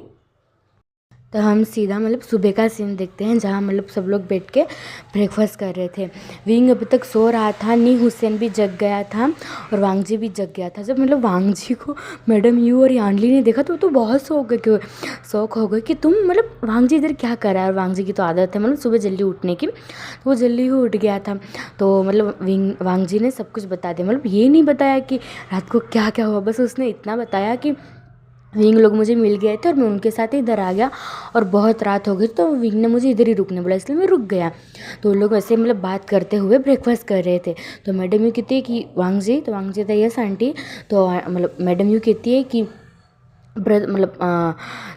तो हम सीधा मतलब सुबह का सीन देखते हैं, जहाँ मतलब सब लोग बैठ के ब्रेकफास्ट कर रहे थे। विंग अभी तक सो रहा था, नी हुसैन भी जग गया था और वांगजी भी जग गया था। जब मतलब वांगजी को मैडम यू और यानली ने देखा तो बहुत शौक हो गए कि तुम मतलब वांगजी इधर क्या कर रहा है। और वांगजी की तो आदत है मतलब सुबह जल्दी उठने की, तो वो जल्दी ही उठ गया था। तो मतलब वांगजी ने सब कुछ बता दिया, मतलब ये नहीं बताया कि रात को क्या क्या हुआ, बस उसने इतना बताया कि विंग लोग मुझे मिल गए थे और मैं उनके साथ ही इधर आ गया और बहुत रात हो गई तो विंग ने मुझे इधर ही रुकने बोला, इसलिए मैं रुक गया। तो उन लोग ऐसे मतलब बात करते हुए ब्रेकफास्ट कर रहे थे। तो मैडम यू कहती है कि वांगजी, तो वांगजी था यस आंटी। तो मतलब मैडम यू कहती है कि मतलब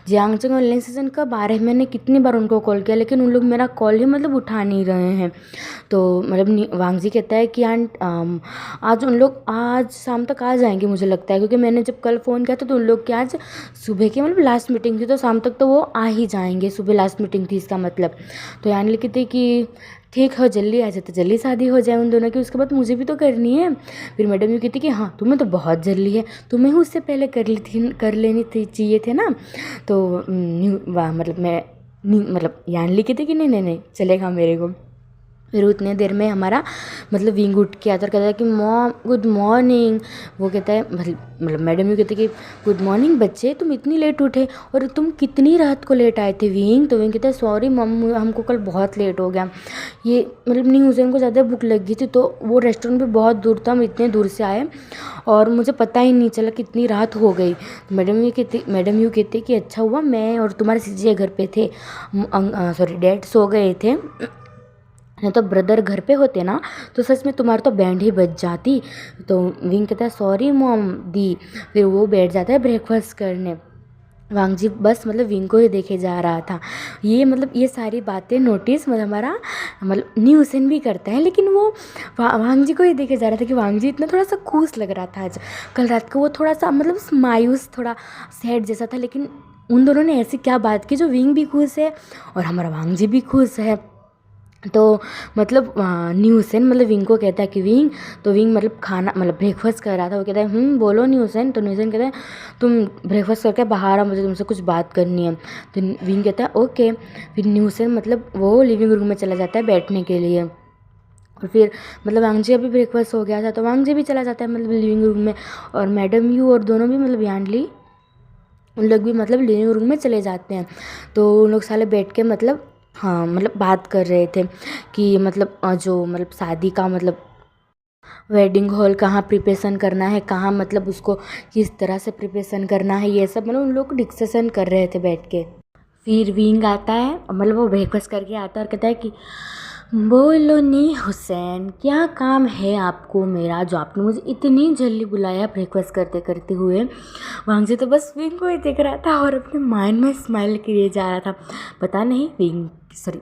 जियांगचंग और लेंग सीजन का बारे मैंने कितनी बार उनको कॉल किया, लेकिन उन लोग मेरा कॉल ही मतलब उठा नहीं रहे हैं। तो मतलब वांगजी कहता है कि आज उन लोग आज शाम तक आ जाएंगे मुझे लगता है, क्योंकि मैंने जब कल फ़ोन किया था तो उन लोग की आज सुबह की मतलब लास्ट मीटिंग थी, तो शाम तक तो वो आ ही जाएंगे, सुबह लास्ट मीटिंग थी इसका मतलब। तो यानी लिखी थी कि ठीक है जल्दी आ जाते, जल्दी शादी हो जाए उन दोनों की, उसके बाद मुझे भी तो करनी है। फिर मैडम यू कहती कि हाँ तुम्हें तो बहुत जल्दी है, तुम्हें ही उससे पहले कर लेनी थी चाहिए थे ना। तो मतलब मैं मतलब यानली कहती कि नहीं नहीं नहीं चलेगा मेरे को। फिर उतने देर में हमारा मतलब विंग उठ के आता और कहता है कि मॉम गुड मॉर्निंग। वो कहता है मतलब मैडम यू कहते कि गुड मॉर्निंग बच्चे, तुम इतनी लेट उठे और तुम कितनी रात को लेट आए थे विंग। तो विंग कहता है सॉरी मम हमको कल बहुत लेट हो गया, ये मतलब नी हुसैन को ज़्यादा भूख लग गई थी, तो वो रेस्टोरेंट भी बहुत दूर था, हम इतने दूर से आए और मुझे पता ही नहीं चला कितनी रात हो गई। मैडम यू कहती कि अच्छा हुआ मैं और तुम्हारे जीजे घर पे थे, सॉरी डैड सो गए थे, नहीं तो ब्रदर घर पे होते ना तो सच में तुम्हारी तो बैंड ही बज जाती। तो विंग कहता है सॉरी मॉम दी। फिर वो बैठ जाता है ब्रेकफास्ट करने। वांगजी बस मतलब विंग को ही देखे जा रहा था। ये मतलब ये सारी बातें नोटिस मतलब हमारा मतलब नी हुसैन भी करता है, लेकिन वो वांगजी को ही देखे जा रहा था कि वांगजी इतना थोड़ा सा खुश लग रहा था आज। कल रात को वो थोड़ा सा मतलब मायूस थोड़ा सैड जैसा था, लेकिन उन दोनों ने ऐसी क्या बात की जो विंग भी खुश है और हमारा वांगजी भी खुश है। तो मतलब नी हुसैन मतलब विंग को कहता है कि विंग, तो विंग मतलब खाना मतलब ब्रेकफास्ट कर रहा था, वो कहता है बोलो नी हुसैन। तो नी हुसैन कहता है तुम ब्रेकफास्ट करके बाहर आ, मुझे तुमसे कुछ बात करनी है। तो विंग कहता है ओके। फिर नी हुसैन मतलब वो लिविंग रूम में चला जाता है बैठने के लिए। और फिर मतलब वांगजी का भी ब्रेकफास्ट हो गया था तो वांगजी भी चला जाता है मतलब लिविंग रूम में, और मैडम यू और दोनों भी मतलब यानली उन लोग भी मतलब लिविंग रूम में चले जाते हैं। तो उन लोग साले बैठ के मतलब हाँ मतलब बात कर रहे थे कि मतलब जो मतलब शादी का मतलब वेडिंग हॉल कहाँ प्रिपरेशन करना है, कहाँ मतलब उसको किस तरह से प्रिपरेशन करना है, ये सब मतलब उन लोग डिस्कशन कर रहे थे बैठ के। फिर विंग आता है मतलब वो ब्रेकफास्ट करके आता है और कहता है कि बोलो नी हुसैन क्या काम है आपको मेरा, जो आपने मुझे इतनी जल्दी बुलाया ब्रेकफास्ट करते करते हुए। वांगजी तो बस विंग को ही देख रहा था और अपने माइंड में स्माइल किए जा रहा था। पता नहीं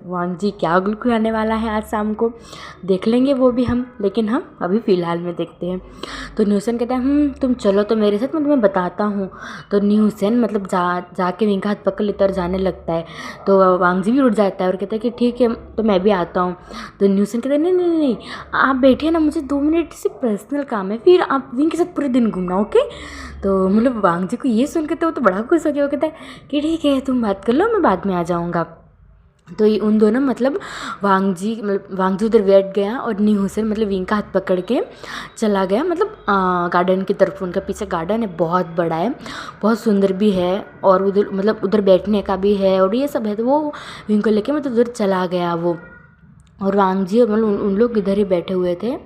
वांगजी क्या गुल खुलाने वाला है आज शाम को, देख लेंगे वो भी हम, लेकिन हम अभी फ़िलहाल में देखते हैं। तो नी हुसैन कहता है तुम चलो तो मेरे साथ, मैं तुम्हें बताता हूँ। तो नी हुसैन मतलब जाके विंग का हाथ पकड़ लेता और जाने लगता है। तो वांगजी भी उठ जाता है और कहता है कि ठीक है तो मैं भी आता हूँ। तो नी हुसैन कहता है नहीं नहीं नहीं आप बैठे ना, मुझे 2 मिनट से पर्सनल काम है, फिर आप विंग के साथ पूरे दिन घूमना ओके। तो मतलब वांगजी को ये सुन के तो वो तो बड़ा खुश हो गया, वो कहता है कि ठीक है तुम बात कर लो मैं बाद में आ जाऊँगा। तो ये उन दोनों मतलब वांगजी उधर बैठ गया और नी हुसैन मतलब विंग का हाथ पकड़ के चला गया मतलब गार्डन की तरफ। उनका पीछे गार्डन है, बहुत बड़ा है, बहुत सुंदर भी है, और उधर मतलब उधर बैठने का भी है और ये सब है। तो वो विंग को लेके मतलब उधर चला गया वो, और वांगजी मतलब उन लोग इधर ही बैठे हुए थे।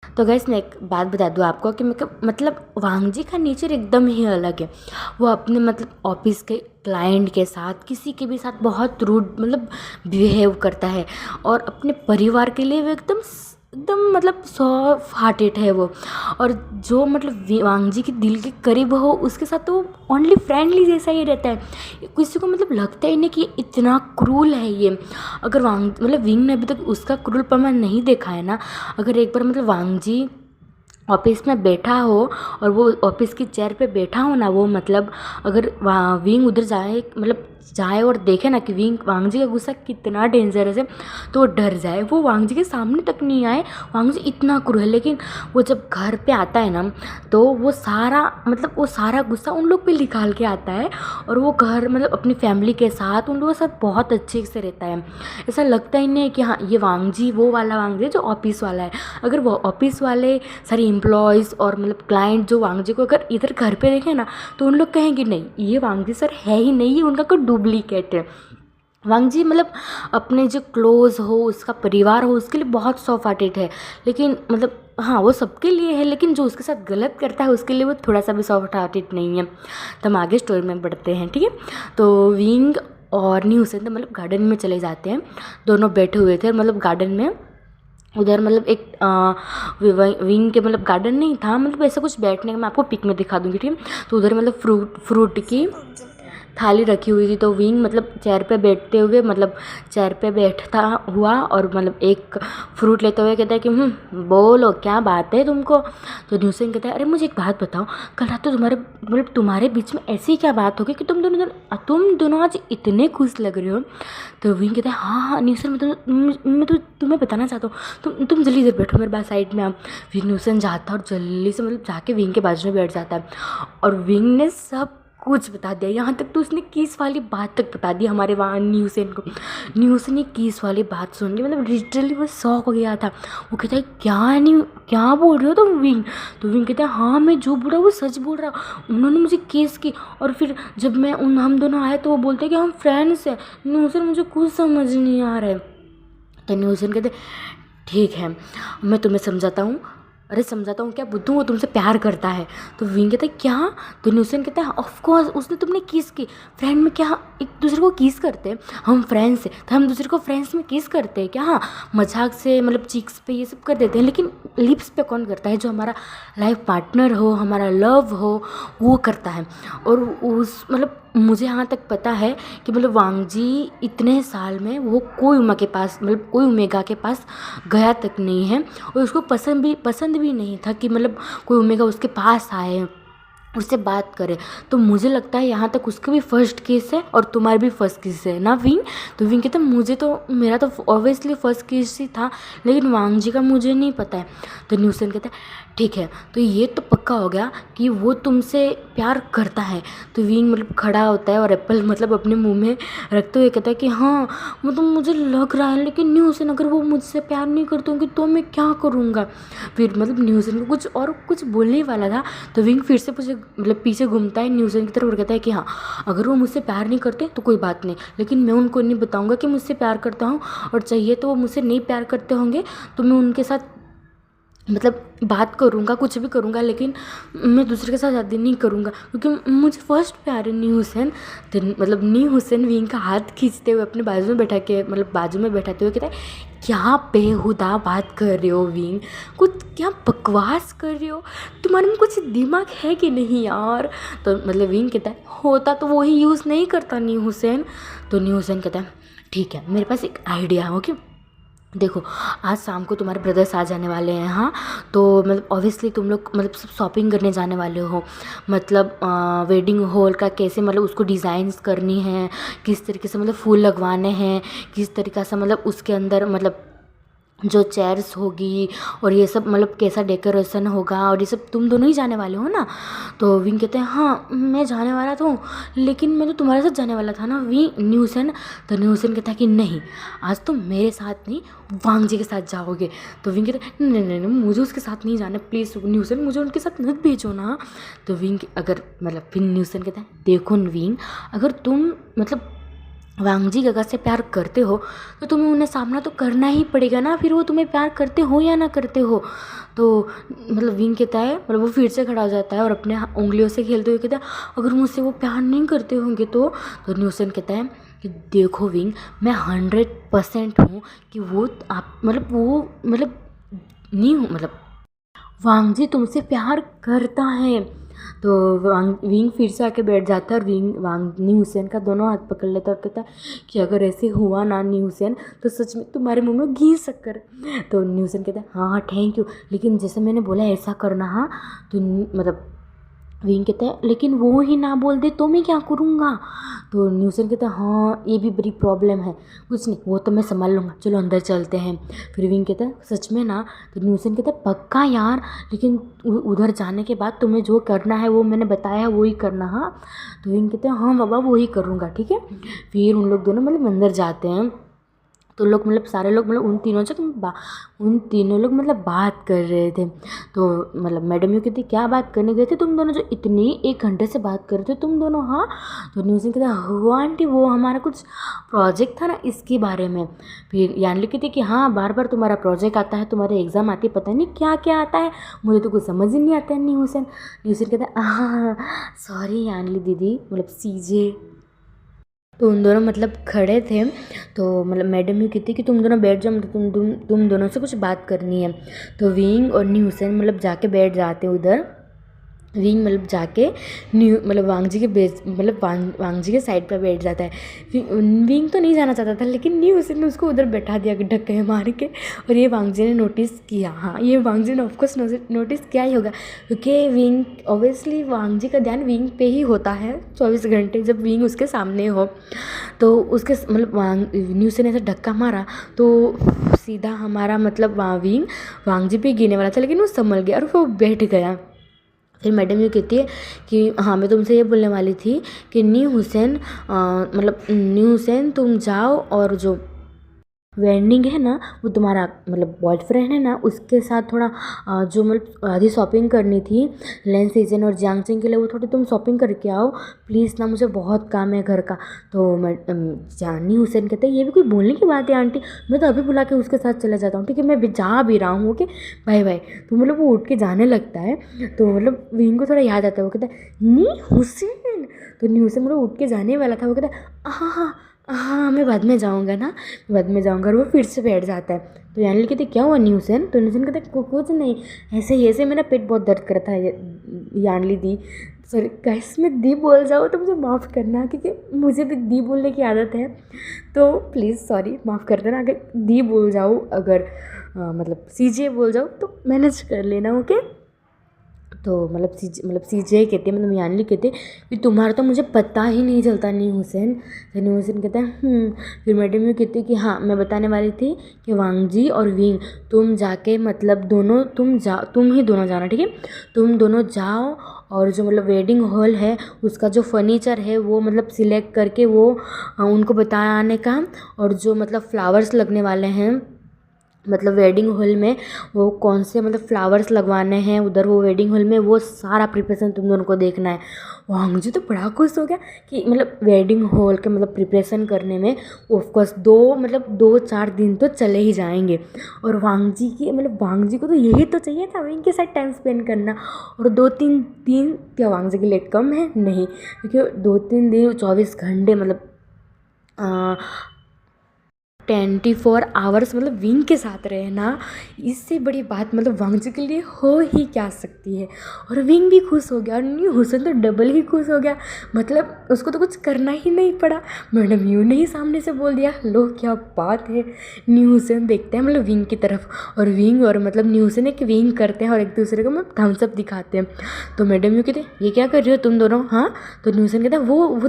तो गैस मैं एक बात बता दूँ आपको कि मतलब वांगजी का नेचर एकदम ही अलग है। वो अपने मतलब ऑफिस के क्लाइंट के साथ किसी के भी साथ बहुत रूड मतलब बिहेव करता है, और अपने परिवार के लिए वो एकदम मतलब सॉफ्ट हार्टेड है वो। और जो मतलब वांगजी के दिल के करीब हो उसके साथ तो वो ओनली फ्रेंडली जैसा ही रहता है, किसी को मतलब लगता ही नहीं कि इतना क्रूल है ये। अगर मतलब विंग ने अभी तक उसका क्रूलपना नहीं देखा है ना, अगर एक बार मतलब वांगजी ऑफिस में बैठा हो और वो ऑफिस की चेयर पे बैठा हो ना, वो मतलब अगर विंग उधर जाए मतलब जाए और देखे ना कि वांग जी का गुस्सा कितना डेंजरस है तो वो डर जाए, वो वांग जी के सामने तक नहीं आए, वांग जी इतना क्रूर है। लेकिन वो जब घर पे आता है ना तो वो सारा गुस्सा उन लोग पे निकाल के आता है और वो घर मतलब अपनी फैमिली के साथ उन लोगों के साथ बहुत अच्छे से रहता है। ऐसा लगता ही नहीं है कि हाँ ये वांग जी वो वाला वांग जी जो ऑफिस वाला है। अगर वो ऑफिस वाले सारे एम्प्लॉयज़ और मतलब क्लाइंट जो वांग जी को अगर इधर घर पे देखें ना तो उन लोग कहेंगे नहीं ये वांग जी सर है ही नहीं, ये उनका कोई डुप्लीकेट है। वांग जी मतलब अपने जो क्लोज़ हो उसका परिवार हो उसके लिए बहुत सॉफ्ट हार्टेड है, लेकिन मतलब हाँ वो सबके लिए है, लेकिन जो उसके साथ गलत करता है उसके लिए वो थोड़ा सा भी सॉफ्ट हार्टेड नहीं है। तो हम आगे स्टोरी में बढ़ते हैं, ठीक है। तो विंग और न्यू सेन तो मतलब गार्डन में चले जाते हैं, दोनों बैठे हुए थे मतलब गार्डन में। उधर मतलब एक विंग के मतलब गार्डन नहीं था, मतलब ऐसा कुछ बैठने का, मैं आपको पिक में दिखा दूँगी, ठीक है। तो उधर मतलब फ्रूट की थाली रखी हुई थी। तो विंग मतलब चेयर पे बैठते हुए मतलब चेयर पे बैठता हुआ और मतलब एक फ्रूट लेते हुए कहता है कि बोलो क्या बात है तुमको। तो न्यूसेन कहता है अरे मुझे एक बात बताओ, कल रात तो तुम्हारे बीच में ऐसी क्या बात हो गई कि तुम दोनों आज इतने खुश लग रहे हो। तो विंग कहता है हाँ न्यूसेन मैं तो तुम्हें बताना चाहता हूँ, तुम जल्दी इधर बैठो मेरे पास साइड में आप। फिर न्यूसेन जाता है और जल्दी से मतलब जाके विंग के बाजू में बैठ जाता है और विंग ने सब कुछ बता दिया, यहाँ तक तो उसने किस वाली बात तक बता दी हमारे वहाँ न्यूसेन को। न्यूसेन ने किस वाली बात सुन के मतलब लिटरली वो शॉक हो गया था। वो कहता है क्या बोल रहे हो तुम विंग। तो विंग कहता है हाँ मैं जो बोल रहा हूँ वो सच बोल रहा हूँ, उन्होंने मुझे केस की और फिर जब हम दोनों आए तो वो बोलते हैं कि हम फ्रेंड्स हैं। न्यूसेन मुझे कुछ समझ नहीं आ रहा है। तो न्यूसेन कहते ठीक है मैं तुम्हें समझाता हूँ। अरे समझाता हूँ क्या बुद्धू, वो तुमसे प्यार करता है। तो विंग कहता है क्या। तो न्यूसेन कहता है ऑफ कोर्स उसने तुमने किस की, फ्रेंड में क्या एक दूसरे को किस करते हैं, हम फ्रेंड्स हैं तो हम दूसरे को फ्रेंड्स में किस करते हैं क्या, हाँ मजाक से मतलब चीक्स पे ये सब कर देते हैं, लेकिन लिप्स पे कौन करता है, जो हमारा लाइफ पार्टनर हो हमारा लव हो वो करता है। और उस मतलब मुझे यहाँ तक पता है कि मतलब वांग जी इतने साल में वो कोई ओमेगा के पास गया तक नहीं है और उसको पसंद भी नहीं था कि मतलब कोई ओमेगा उसके पास आए उससे बात करे। तो मुझे लगता है यहाँ तक उसका भी फर्स्ट केस है और तुम्हारा भी फर्स्ट केस है ना विंग। तो विंग कहता है मेरा तो ऑब्वियसली फर्स्ट केस ही था, लेकिन वांग जी का मुझे नहीं पता है। तो न्यूसेन कहता है ठीक है तो ये तो पक्का हो गया कि वो तुमसे प्यार करता है। तो विंग मतलब खड़ा होता है और एप्पल मतलब अपने मुंह में रखते हुए कहता है कि हाँ मतलब मुझे लग रहा है, लेकिन न्यूसेन अगर वो मुझसे प्यार नहीं करते होंगे तो मैं क्या करूँगा। फिर मतलब न्यूसेन को कुछ बोलने वाला था तो विंग फिर से पीछे घूमता है न्यूसेन की तरफ और कहता है कि हाँ अगर वो मुझसे प्यार नहीं करते तो कोई बात नहीं, लेकिन मैं उनको नहीं बताऊंगा कि मुझसे प्यार करता हूँ, और चाहिए तो वो मुझसे नहीं प्यार करते होंगे तो मैं उनके साथ मतलब बात करूँगा कुछ भी करूँगा, लेकिन मैं दूसरे के साथ शादी नहीं करूँगा क्योंकि मुझे फर्स्ट प्यार है न्यू हुसैन। तो मतलब न्यू हुसैन विंग का हाथ खींचते हुए अपने बाजू में बैठाते हुए कहता है क्या बेहुदा बात कर रहे हो विंग, कुछ क्या बकवास कर रहे हो, तुम्हारे में कुछ दिमाग है कि नहीं यार। तो मतलब विंग कहता है होता तो वो ही यूज़ नहीं करता न्यू हुसैन। तो न्यू हुसैन कहता है ठीक है मेरे पास एक आइडिया हो कि देखो आज शाम को तुम्हारे ब्रदर्स आ जाने वाले हैं, हाँ तो मतलब ऑब्वियसली तुम लोग मतलब सब शॉपिंग करने जाने वाले हो, मतलब वेडिंग हॉल का कैसे मतलब उसको डिज़ाइंस करनी है, किस तरीके से मतलब फूल लगवाने हैं, किस तरीक़ा से मतलब उसके अंदर मतलब जो चेयर्स होगी और ये सब मतलब कैसा डेकोरेशन होगा, और ये सब तुम दोनों ही जाने वाले हो ना। तो विंग कहते हैं हाँ मैं जाने वाला तो हूँ, लेकिन मैं तो तुम्हारे साथ जाने वाला था ना न्यूसेन। तो न्यूसेन कहता है कि नहीं आज तुम मेरे साथ नहीं वांग जी के साथ जाओगे। तो विंग कहता है नहीं मुझे उसके साथ नहीं जाना, प्लीज़ न्यूसेन मुझे उनके साथ मत भेजो ना। तो विंग अगर मतलब फिर न्यूसेन कहता है देखो विंग अगर तुम मतलब वांग जी गगा से प्यार करते हो तो तुम्हें उन्हें सामना तो करना ही पड़ेगा ना, फिर वो तुम्हें प्यार करते हो या ना करते हो। तो मतलब विंग कहता है मतलब वो फिर से खड़ा हो जाता है और अपने उंगलियों से खेलते हुए कहता है अगर मुझसे वो प्यार नहीं करते होंगे तो न्यूसेन कहता है कि देखो विंग मैं 100% हूँ कि वो आप मतलब नहीं हूँ मतलब वांग जी तुमसे प्यार करता है। तो विंग फिर से आके बैठ जाता है और न्यू हुसैन का दोनों हाथ पकड़ लेता है और कहता है कि अगर ऐसे हुआ ना न्यू हुसैन तो सच में तुम्हारे मुंह में घी शक्कर। तो न्यू हुसैन कहता है हाँ थैंक यू, लेकिन जैसे मैंने बोला ऐसा करना हाँ। तो मतलब विंग कहता है लेकिन वो ही ना बोल दे तो मैं क्या करूँगा। तो न्यूसन कहता है हाँ ये भी बड़ी प्रॉब्लम है, कुछ नहीं वो तो मैं संभाल लूँगा, चलो अंदर चलते हैं। फिर विंग कहता है सच में ना। तो न्यूसन कहता है पक्का यार, लेकिन उधर जाने के बाद तुम्हें जो करना है वो मैंने बताया है वो ही करना। हाँ तो विंग कहते हैं हाँ बाबा वो ही करूँगा ठीक है। फिर उन लोग दोनों मतलब अंदर जाते हैं। तो लोग मतलब सारे लोग मतलब उन तीनों लोग मतलब बात कर रहे थे। तो मतलब मैडम यू कहती क्या बात करने गए थे तुम दोनों, जो इतनी 1 घंटे से बात कर रहे थे तुम दोनों। हाँ तो न्यूज़ कहता हुआ आंटी वो हमारा कुछ प्रोजेक्ट था ना इसके बारे में। फिर यानली कहती कि हाँ बार बार तुम्हारा प्रोजेक्ट आता है, तुम्हारे एग्ज़ाम आती है, पता नहीं क्या क्या आता है, मुझे तो कुछ समझ ही नहीं आता है। न्यूज़न कहता हाँ सॉरी यानली दीदी, मतलब सीजे। तो उन दोनों मतलब खड़े थे। तो मतलब मैडम ये कहती कि तुम दोनों बैठ जाओ, मतलब तुम दोनों से कुछ बात करनी है। तो विंग और न्यू हुसैन मतलब जाके बैठ जाते हैं उधर। विंग मतलब जाके न्यू मतलब वांगजी के बेस मतलब वांगजी के साइड पर बैठ जाता है। विंग तो नहीं जाना चाहता था लेकिन न्यू हुसैन ने उसको उधर बैठा दिया ढक्के मार के। और ये वांगजी ने नोटिस किया, हाँ ये वांगजी ने ऑफकोर्स नोटिस किया ही होगा, क्योंकि विंग ऑब्वियसली वांगजी का ध्यान विंग पे ही होता है 24 घंटे जब विंग उसके सामने हो। तो उसके मतलब न्यू से ने ऐसा धक्का मारा तो सीधा हमारा मतलब वांगजी पे गिरने वाला था, लेकिन वो संभल गया और वो बैठ गया। फिर मैडम ये कहती है कि हाँ मैं तुमसे ये बोलने वाली थी कि न्यू हुसैन तुम जाओ और जो वेंडिंग है ना वो तुम्हारा मतलब बॉयफ्रेंड है ना उसके साथ थोड़ा जो मतलब आधी शॉपिंग करनी थी लेन सीजन और जियांगचिंग के लिए, वो थोड़ी तुम शॉपिंग करके आओ प्लीज़ ना, मुझे बहुत काम है घर का। तो मैं जानी हुसैन कहते हैं ये भी कोई बोलने की बात है आंटी, मैं तो अभी बुला के उसके साथ चला जाता हूँ ठीक है, मैं भी जा भी रहा हूँ ओके बाय बाय। तो मतलब वो उठ के जाने लगता है। तो मतलब विंग को थोड़ा याद आता है, वो कहता है नी हुसैन। तो नी हुसैन मतलब उठ के जाने वाला था, वो कहता है हाँ हाँ हाँ मैं बाद में जाऊँगा ना, बाद में जाऊँगा। और वो फिर से बैठ जाता है। तो यानी कहते क्या हुआ न्यूसन, तो न्यूसन कहते कुछ नहीं, ऐसे ही ऐसे मेरा पेट बहुत दर्द करता है यानली दी। सॉरी गाइस मैं दी बोल जाऊँ तो मुझे माफ़ करना, क्योंकि मुझे भी दी बोलने की आदत है। तो प्लीज़ सॉरी माफ़ कर देना अगर दी बोल जाऊँ, अगर मतलब सीजे बोल जाऊँ तो मैनेज कर लेना ओके। तो मतलब सीजे कहते हैं मतलब यानली कहते कि तुम्हारा तो मुझे पता ही नहीं चलता नी हुसैन। तो नी हुसैन कहता है फिर मैडम ये कहती कि हाँ मैं बताने वाली थी कि वांगजी और विंग तुम जाके मतलब दोनों तुम ही दोनों जाना ठीक है, तुम दोनों जाओ और जो मतलब वेडिंग हॉल है उसका जो फर्नीचर है वो मतलब सिलेक्ट करके वो उनको बताया आने का, और जो मतलब फ्लावर्स लगने वाले हैं मतलब वेडिंग हॉल में वो कौन से मतलब फ्लावर्स लगवाने हैं उधर वो वेडिंग हॉल में, वो सारा प्रिपरेशन तुम दोनों को देखना है। वांगजी तो बड़ा खुश हो गया कि मतलब वेडिंग हॉल के मतलब प्रिपरेशन करने में ऑफकोर्स 2-4 दिन तो चले ही जाएंगे। और वांगजी को तो यही तो चाहिए था विंग के साथ टाइम स्पेंड करना। और 2-3 दिन क्या वांगजी के लिए कम है नहीं, क्योंकि 2-3 दिन 24 घंटे मतलब 24 आवर्स मतलब विंग के साथ रहना, इससे बड़ी बात मतलब वांगजी के लिए हो ही क्या सकती है। और विंग भी खुश हो गया और न्यू हुसैन तो डबल ही खुश हो गया, मतलब उसको तो कुछ करना ही नहीं पड़ा, मैडम यू ने ही सामने से बोल दिया। लो क्या बात है। न्यू हुसैन देखते हैं मतलब विंग की तरफ, और विंग और मतलब न्यू हुसैन एक विंग करते हैं और एक दूसरे को मतलब थम्सअप दिखाते हैं। तो मैडम यू कहते ये क्या कर रहे हो तुम दोनों। हाँ तो न्यू हुसैन कहता वो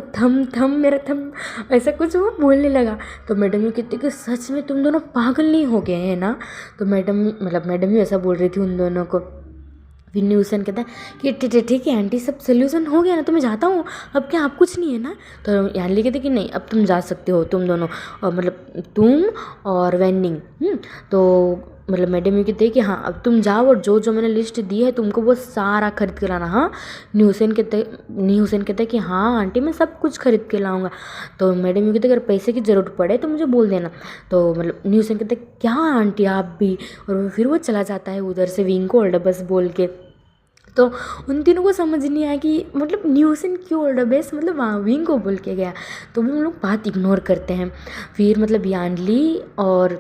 थम मेरा थम, ऐसा कुछ वो बोलने लगा। तो मैडम यू कहती कि सच में तुम दोनों पागल नहीं हो गए हैं ना। तो मैडम ही ऐसा बोल रही थी उन दोनों को। फिर न्यूसन कहता है कि ठीक है आंटी सब सोल्यूशन हो गया ना, तो मैं जाता हूँ अब, क्या आप कुछ नहीं है ना। तो यानली कहते कि नहीं अब तुम जा सकते हो तुम दोनों, और मतलब तुम और वेनिंग। तो मतलब मैडम ये कहते हैं कि हाँ अब तुम जाओ और जो जो मैंने लिस्ट दी है तुमको वो सारा खरीद के लाना। हाँ न्यू हुसैन कहते हैं कि हाँ आंटी मैं सब कुछ खरीद के लाऊंगा। तो मैडम ये कहते अगर पैसे की ज़रूरत पड़े तो मुझे बोल देना। तो मतलब न्यू हुसैन कहते क्या आंटी आप भी, और फिर वो चला जाता है उधर से विंग को ऑल बस बोल के। तो उन तीनों को समझ नहीं आया कि मतलब न्यू हुसैन क्यों ऑल बेस मतलब वहाँ विंग को बोल के गया। तो हम लोग बात इग्नोर करते हैं। फिर मतलब यानली और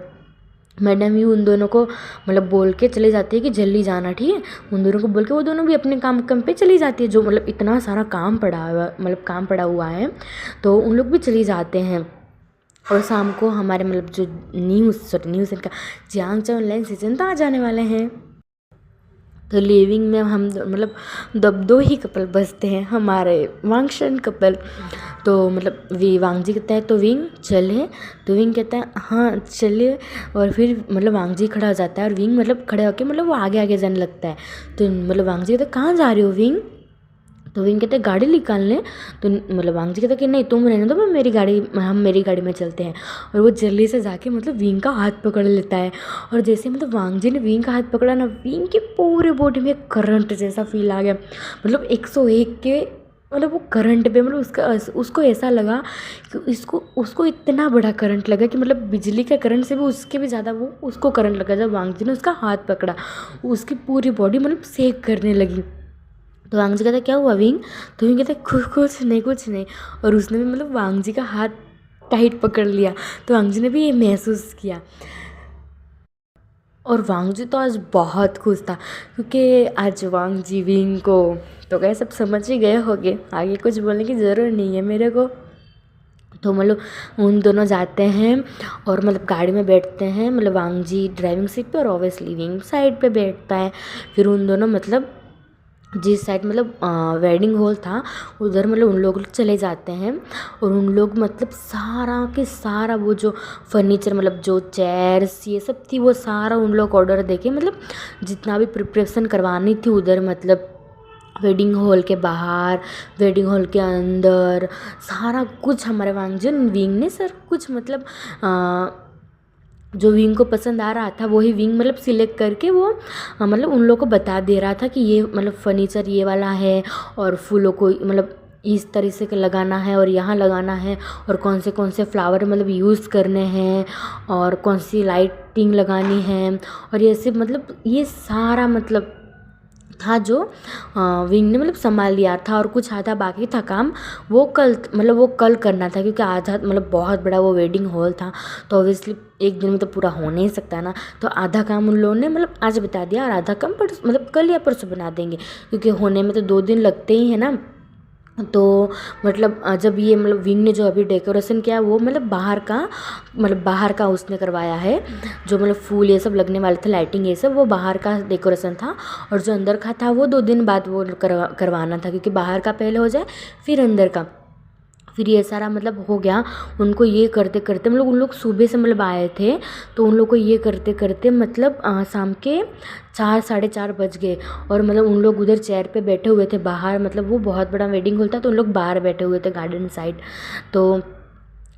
मैडम यू उन दोनों को मतलब बोल के चले जाती है कि जल्दी जाना ठीक है, उन दोनों को बोल के वो दोनों भी अपने काम पे चली जाती है, जो मतलब इतना सारा काम पड़ा हुआ है तो उन लोग भी चली जाते हैं। और शाम को हमारे मतलब जो न्यूज़ का जियांगचन लाइन सीजन तो आ जाने वाले हैं। तो लिविंग में हम मतलब दो ही कपल बचते हैं, हमारे वांगशन कपल। तो मतलब वांग जी कहता है तो विंग चले, तो विंग कहता है हाँ चलिए। और फिर मतलब वांग जी खड़ा हो जाता है और विंग मतलब खड़े होकर मतलब वो आगे आगे जाने लगता है। तो मतलब वांग जी कहते हैं कहाँ जा रहे हो विंग? तो विंग कहते हैं गाड़ी निकालने। तो मतलब वांग जी कहते हैं कि नहीं तुम रहने दो, हम मेरी गाड़ी में चलते हैं। और वो जल्दी से जाके मतलब विंग का हाथ पकड़ लेता है। और जैसे मतलब वांग जी ने विंग का हाथ पकड़ा ना, विंग के पूरे बॉडी में करंट जैसा फील आ गया, मतलब 101 के मतलब वो करंट पे मतलब उसको ऐसा लगा कि उसको इतना बड़ा करंट लगा कि मतलब बिजली का करंट से भी उसके भी ज़्यादा वो उसको करंट लगा। जब वांग जी ने उसका हाथ पकड़ा, उसकी पूरी बॉडी मतलब सेक करने लगी। तो वांग जी कहता क्या हुआ विंग? तो विंग कहता कुछ नहीं। और उसने भी मतलब वांग जी का हाथ टाइट पकड़ लिया। तो वांग जी ने भी ये महसूस किया। और वांग जी तो आज बहुत खुश था, क्योंकि आज वांग जी विंग को तो गए सब समझ ही गए होंगे, आगे कुछ बोलने की ज़रूरत नहीं है मेरे को। तो मतलब उन दोनों जाते हैं और मतलब गाड़ी में बैठते हैं, मतलब वांग जी ड्राइविंग सीट पे और ऑब्वियसली विंग साइड पे बैठता है। फिर उन दोनों मतलब जिस साइड मतलब वेडिंग हॉल था उधर मतलब उन लोग चले जाते हैं। और उन लोग मतलब सारा के सारा वो जो फर्नीचर मतलब जो चेयर्स ये सब थी वो सारा उन लोग ऑर्डर देके मतलब जितना भी प्रिपरेशन करवानी थी उधर, मतलब वेडिंग हॉल के बाहर, वेडिंग हॉल के अंदर, सारा कुछ हमारे वांगजन विंग ने सर कुछ मतलब जो विंग को पसंद आ रहा था वही विंग मतलब सिलेक्ट करके वो मतलब उन लोगों को बता दे रहा था कि ये मतलब फर्नीचर ये वाला है और फूलों को मतलब इस तरह से लगाना है और यहाँ लगाना है और कौन से फ्लावर मतलब यूज़ करने हैं और कौन सी लाइटिंग लगानी है। और ये सब मतलब ये सारा मतलब था जो विंग ने मतलब संभाल लिया था। और कुछ आधा बाकी था काम, वो कल करना था, क्योंकि आधा मतलब बहुत बड़ा वो वेडिंग हॉल था तो ऑब्वियसली एक दिन में तो पूरा हो नहीं सकता ना। तो आधा काम उन लोगों ने मतलब आज बता दिया और आधा काम पर मतलब कल या परसों बना देंगे, क्योंकि होने में तो 2 दिन लगते ही है ना। तो मतलब जब ये मतलब विंग ने जो अभी डेकोरेशन किया वो मतलब बाहर का उसने करवाया है, जो मतलब फूल ये सब लगने वाले थे, लाइटिंग ये सब वो बाहर का डेकोरेशन था। और जो अंदर का था वो 2 दिन बाद वो करवाना था, क्योंकि बाहर का पहले हो जाए फिर अंदर का। फिर ये सारा मतलब हो गया। उनको ये करते करते मतलब उन लोग सुबह से मतलब आए थे, तो उन लोग को ये करते करते मतलब शाम के 4 साढ़े 4 बज गए। और मतलब उन लोग उधर चेयर पे बैठे हुए थे बाहर, मतलब वो बहुत बड़ा वेडिंग हॉल था तो उन लोग बाहर बैठे हुए थे गार्डन साइड। तो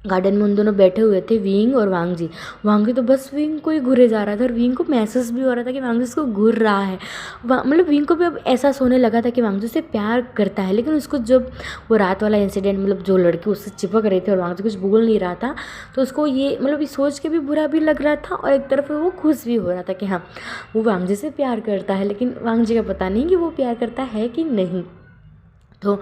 गार्डन में उन दोनों बैठे हुए थे विंग और वांग जी तो बस विंग को ही घूरे जा रहा था और विंग को महसूस भी हो रहा था कि वांग जी उसको घूर रहा है। मतलब विंग को भी अब ऐसा सोने लगा था कि वांग जी उससे प्यार करता है। लेकिन उसको जब वो रात वाला इंसिडेंट मतलब जो लड़की उससे चिपक रही थी और वांग जी कुछ बोल नहीं रहा था, तो उसको ये मतलब ये सोच के भी बुरा भी लग रहा था और एक तरफ वो खुश भी हो रहा था कि हाँ वो वांग जी से प्यार करता है। लेकिन वांग जी का पता नहीं कि वो प्यार करता है कि नहीं। तो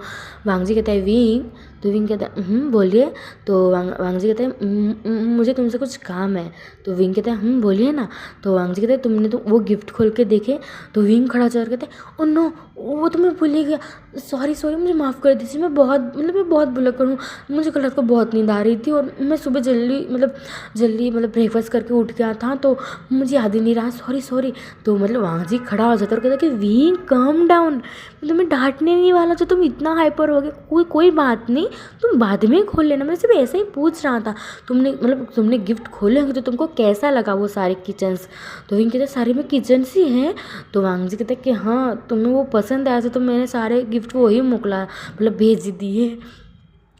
वांग जी कहता है विंग, तो विंग कहता है बोलिए। तो वांग जी कहते हैं मुझे तुमसे कुछ काम है। तो विंग कहता है बोलिए ना। तो वांग जी कहते हैं तुमने तो वो गिफ्ट खोल के देखे। तो विंग खड़ा चल कहते हैं ओ नो वो तो मैं भूल ही गया, सॉरी मुझे माफ़ कर दीजिए, मैं बहुत भुलक्कड़ हूँ, मुझे कल रात को बहुत नींद आ रही थी और मैं सुबह जल्दी ब्रेकफास्ट करके उठ गया था तो मुझे याद ही नहीं रहा, सॉरी। तो मतलब वांग जी खड़ा हो जाता है और कहता है कि विंग काम डाउन, मतलब मैं डांटने नहीं वाला जो तुम इतना हाइपर हो गए, कोई बात नहीं, तुम बाद में खोल लेना, मैं सिर्फ ऐसे ही पूछ रहा था। तुमने गिफ्ट खोले होंगे तो तुमको कैसा लगा वो सारे किचन्स? तो विंग कहते सारे में किचन्स ही हैं। तो वांग जी कहते कि हाँ तुम्हें वो पसंद आया था तो मैंने सारे गिफ्ट वही मोकला मतलब भेज दिए।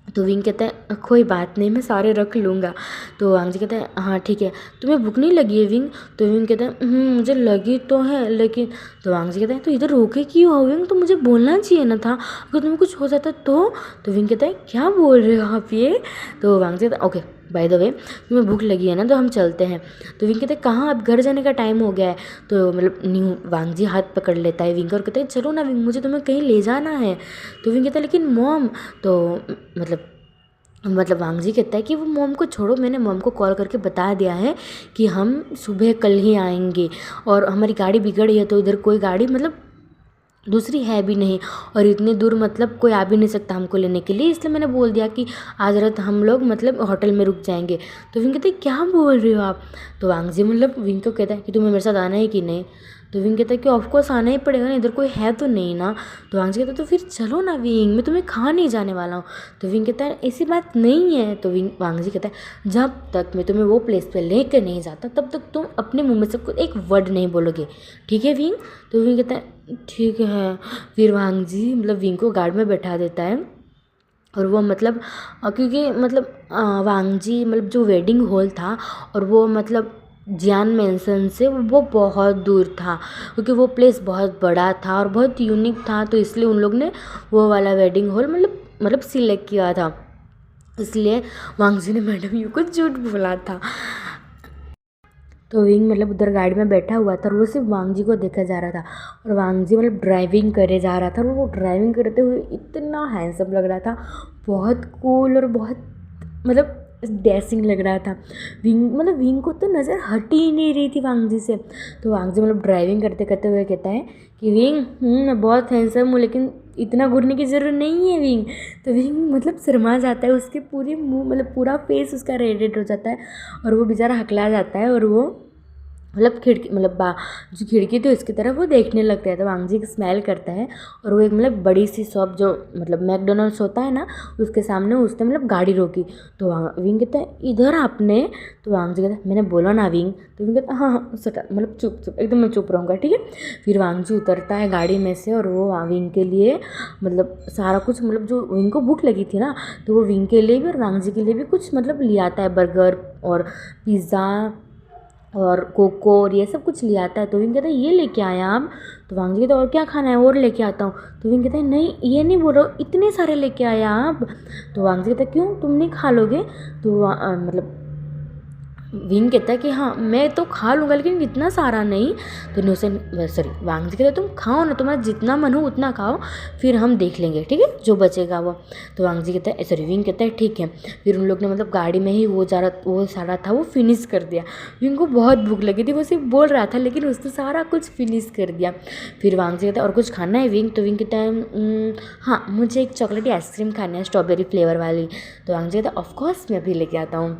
तो विंग कहता है कोई बात नहीं मैं सारे रख लूँगा। तो वांग जी कहता है हाँ ठीक है, तुम्हें भूख नहीं लगी है विंग? तो विंग कहता है मुझे लगी तो है लेकिन। तो वांग जी कहता है तो इधर रोके क्यों हो विंग, तो मुझे बोलना चाहिए ना था, अगर तुम्हें कुछ हो जाता तो। तो विंग कहता है क्या बोल रहे हो आप ये? तो वांग जी कहता है ओके बाय द वे तुम्हें भूख लगी है ना तो हम चलते हैं। तो विंग कहते हैं कहाँ, अब घर जाने का टाइम हो गया है। तो मतलब न्यू वांग जी हाथ पकड़ लेता है विंग और कहते हैं चलो ना विंग मुझे तुम्हें कहीं ले जाना है। तो विंग कहता है लेकिन मॉम। तो मतलब वांग जी कहता है कि वो मॉम को छोड़ो, मैंने मॉम को कॉल करके बता दिया है कि हम सुबह कल ही आएंगे और हमारी गाड़ी बिगड़ी है तो इधर कोई गाड़ी मतलब दूसरी है भी नहीं और इतनी दूर मतलब कोई आ भी नहीं सकता हमको लेने के लिए, इसलिए मैंने बोल दिया कि आज रात हम लोग मतलब होटल में रुक जाएंगे। तो विंग कहते क्या बोल रहे हो आप? तो वांग जी मतलब विंग को कहता है कि तुम्हें मेरे साथ आना है कि नहीं? तो विंग कहता है कि ऑफकोर्स आना ही पड़ेगा ना, इधर कोई है तो नहीं ना। तो वांग जी कहता है तो फिर चलो ना विंग, मैं तुम्हें खा नहीं जाने वाला हूँ। तो विंग कहता है ऐसी बात नहीं है। तो वांग जी कहता है जब तक मैं तुम्हें वो प्लेस पे लेकर नहीं जाता तब तक तुम अपने मुंह में से कुछ एक वर्ड नहीं बोलोगे, ठीक है विंग। तो विंग कहता है ठीक है। फिर वांग जी मतलब विंग को गार्ड में बैठा देता है और वो मतलब क्योंकि मतलब वांग जी मतलब जो वेडिंग हॉल था और वो मतलब जियान मैंसन से वो बहुत दूर था, क्योंकि वो प्लेस बहुत बड़ा था और बहुत यूनिक था, तो इसलिए उन लोग ने वो वाला वेडिंग हॉल मतलब सिलेक्ट किया था। इसलिए वांग जी ने मैडम यू को झूठ बोला था। तो विंग मतलब उधर गाड़ी में बैठा हुआ था और वो सिर्फ वांग जी को देखा जा रहा था और वांग जी मतलब ड्राइविंग करे जा रहा था और वो ड्राइविंग करते हुए इतना हैंडसम लग रहा था, बहुत कूल और बहुत मतलब डैशिंग लग रहा था। विंग को तो नज़र हट ही नहीं रही थी वांग जी से। तो वांग जी मतलब ड्राइविंग करते करते हुए कहता है कि विंग मैं बहुत हैंडसम हूँ लेकिन इतना घूरने की ज़रूरत नहीं है विंग। तो विंग मतलब शर्मा जाता है, उसके पूरे मुंह मतलब पूरा फेस उसका रेड हो जाता है और वो बेचारा हकला जाता है और वो मतलब खिड़की मतलब जो खिड़की थी उसकी तरफ वो देखने लगता है। तो वांग जी स्मेल करता है और वो एक मतलब बड़ी सी शॉप जो मतलब मैकडोनल्ड्स होता है ना उसके सामने उसने मतलब गाड़ी रोकी। तो विंग कहता है इधर आपने। तो वांग जी कहता है मैंने बोला ना विंग। तो विंग कहता है हाँ सटा मतलब चुप एकदम मैं चुप रहूँगा ठीक है। फिर वांग जी उतरता है गाड़ी में से और वो विंग के लिए मतलब सारा कुछ मतलब जो विंग को भूख लगी थी ना तो वो विंग के लिए भी और वांग जी के लिए भी कुछ मतलब ले आता है, बर्गर और पिज़्ज़ा और कोको और ये सब कुछ ले आता है। तो विंग कहता है ये लेके आया आप। तो वांग जी कहता है और क्या खाना है और लेके आता हूँ। तो विंग कहता है नहीं ये नहीं बोल रहा हूँ, इतने सारे लेके आया आप। तो वांग जी कहता है क्यों तुम नहीं खा लोगे। तो मतलब विंग कहता है कि हाँ मैं तो खा लूँगा लेकिन इतना सारा नहीं। तो वांग जी कहता है तुम खाओ ना, तुम्हारा जितना मन हो उतना खाओ, फिर हम देख लेंगे ठीक है जो बचेगा वो। तो वांग जी कहता है विंग कहता है ठीक है। फिर उन लोग ने मतलब गाड़ी में ही वो सारा था वो फिनिश कर दिया। विंग को बहुत भूख लगी थी, वो सिर्फ बोल रहा था लेकिन उसने सारा कुछ फिनिश कर दिया। फिर वांग जी कहता है और कुछ खाना है विंग। तो विंग कहता है हाँ मुझे एक चॉकलेटी आइसक्रीम खानी है स्ट्रॉबेरी फ्लेवर वाली। तो वांग जी कहता है ऑफकोर्स मैं भी लेके आता हूँ।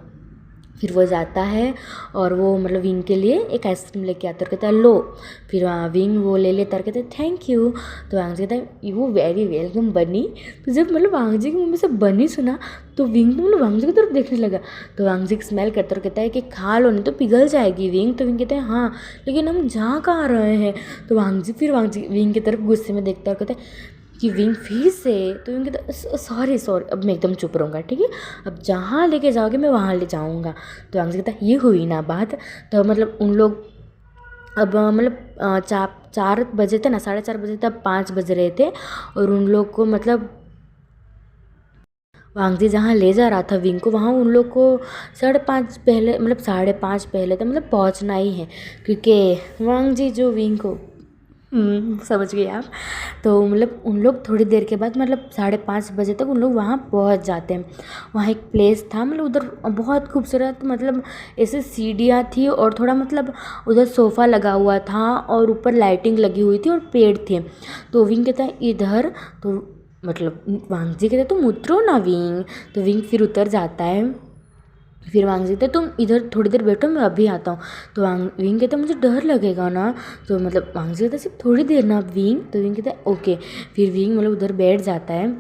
फिर वो जाता है और वो मतलब विंग के लिए एक आइसक्रीम लेके आता है और कहता है लो। फिर विंग वो ले लेता और कहता है थैंक यू। तो वांग जी कहता है यू वेरी वेलकम बनी। तो जब मतलब वांग जी के मुँह में से बनी सुना तो विंग तो मतलब वांग जी की तरफ देखने लगा। तो वांग जी स्मेल करता और कहता है कि खा लो नहीं तो पिघल जाएगी विंग। तो विंग कहता है हाँ लेकिन हम जा कहाँ रहे हैं। तो वांग जी विंग की तरफ गुस्से में देखता है और कहता है कि विंग फिर से। तो विंग कहता सॉरी अब मैं एकदम चुप रहूँगा ठीक है, अब जहाँ लेके जाओगे मैं वहाँ ले जाऊँगा। तो वांग जी कहता ये हुई ना बात। तो मतलब उन लोग अब मतलब 4 बजे थे ना, 4:30 बजे तक 5 बज रहे थे और उन लोग को मतलब वांग जी जहाँ ले जा रहा था विंग को वहाँ उन लोग को 5:30 पहले मतलब 5:30 पहले तो मतलब पहुँचना ही है, क्योंकि वांग जी जो विंग को समझ गए आप। तो मतलब उन लोग थोड़ी देर के बाद मतलब 5:30 बजे तक उन लोग वहाँ पहुँच जाते हैं। वहाँ एक प्लेस था मतलब उधर बहुत खूबसूरत मतलब ऐसे सीढ़ियाँ थी और थोड़ा मतलब उधर सोफ़ा लगा हुआ था और ऊपर लाइटिंग लगी हुई थी और पेड़ थे। तो विंग कहता है इधर। तो मतलब वांग जी कहते तुम उतरो ना विंग। तो विंग फिर उतर जाता है। फिर वांग जी कहते तुम इधर थोड़ी देर बैठो मैं अभी आता हूँ। तो विंग कहता मुझे डर लगेगा ना। तो मतलब वांग जी कहता सिर्फ थोड़ी देर ना विंग। तो विंग कहता है ओके। फिर विंग मतलब उधर बैठ जाता है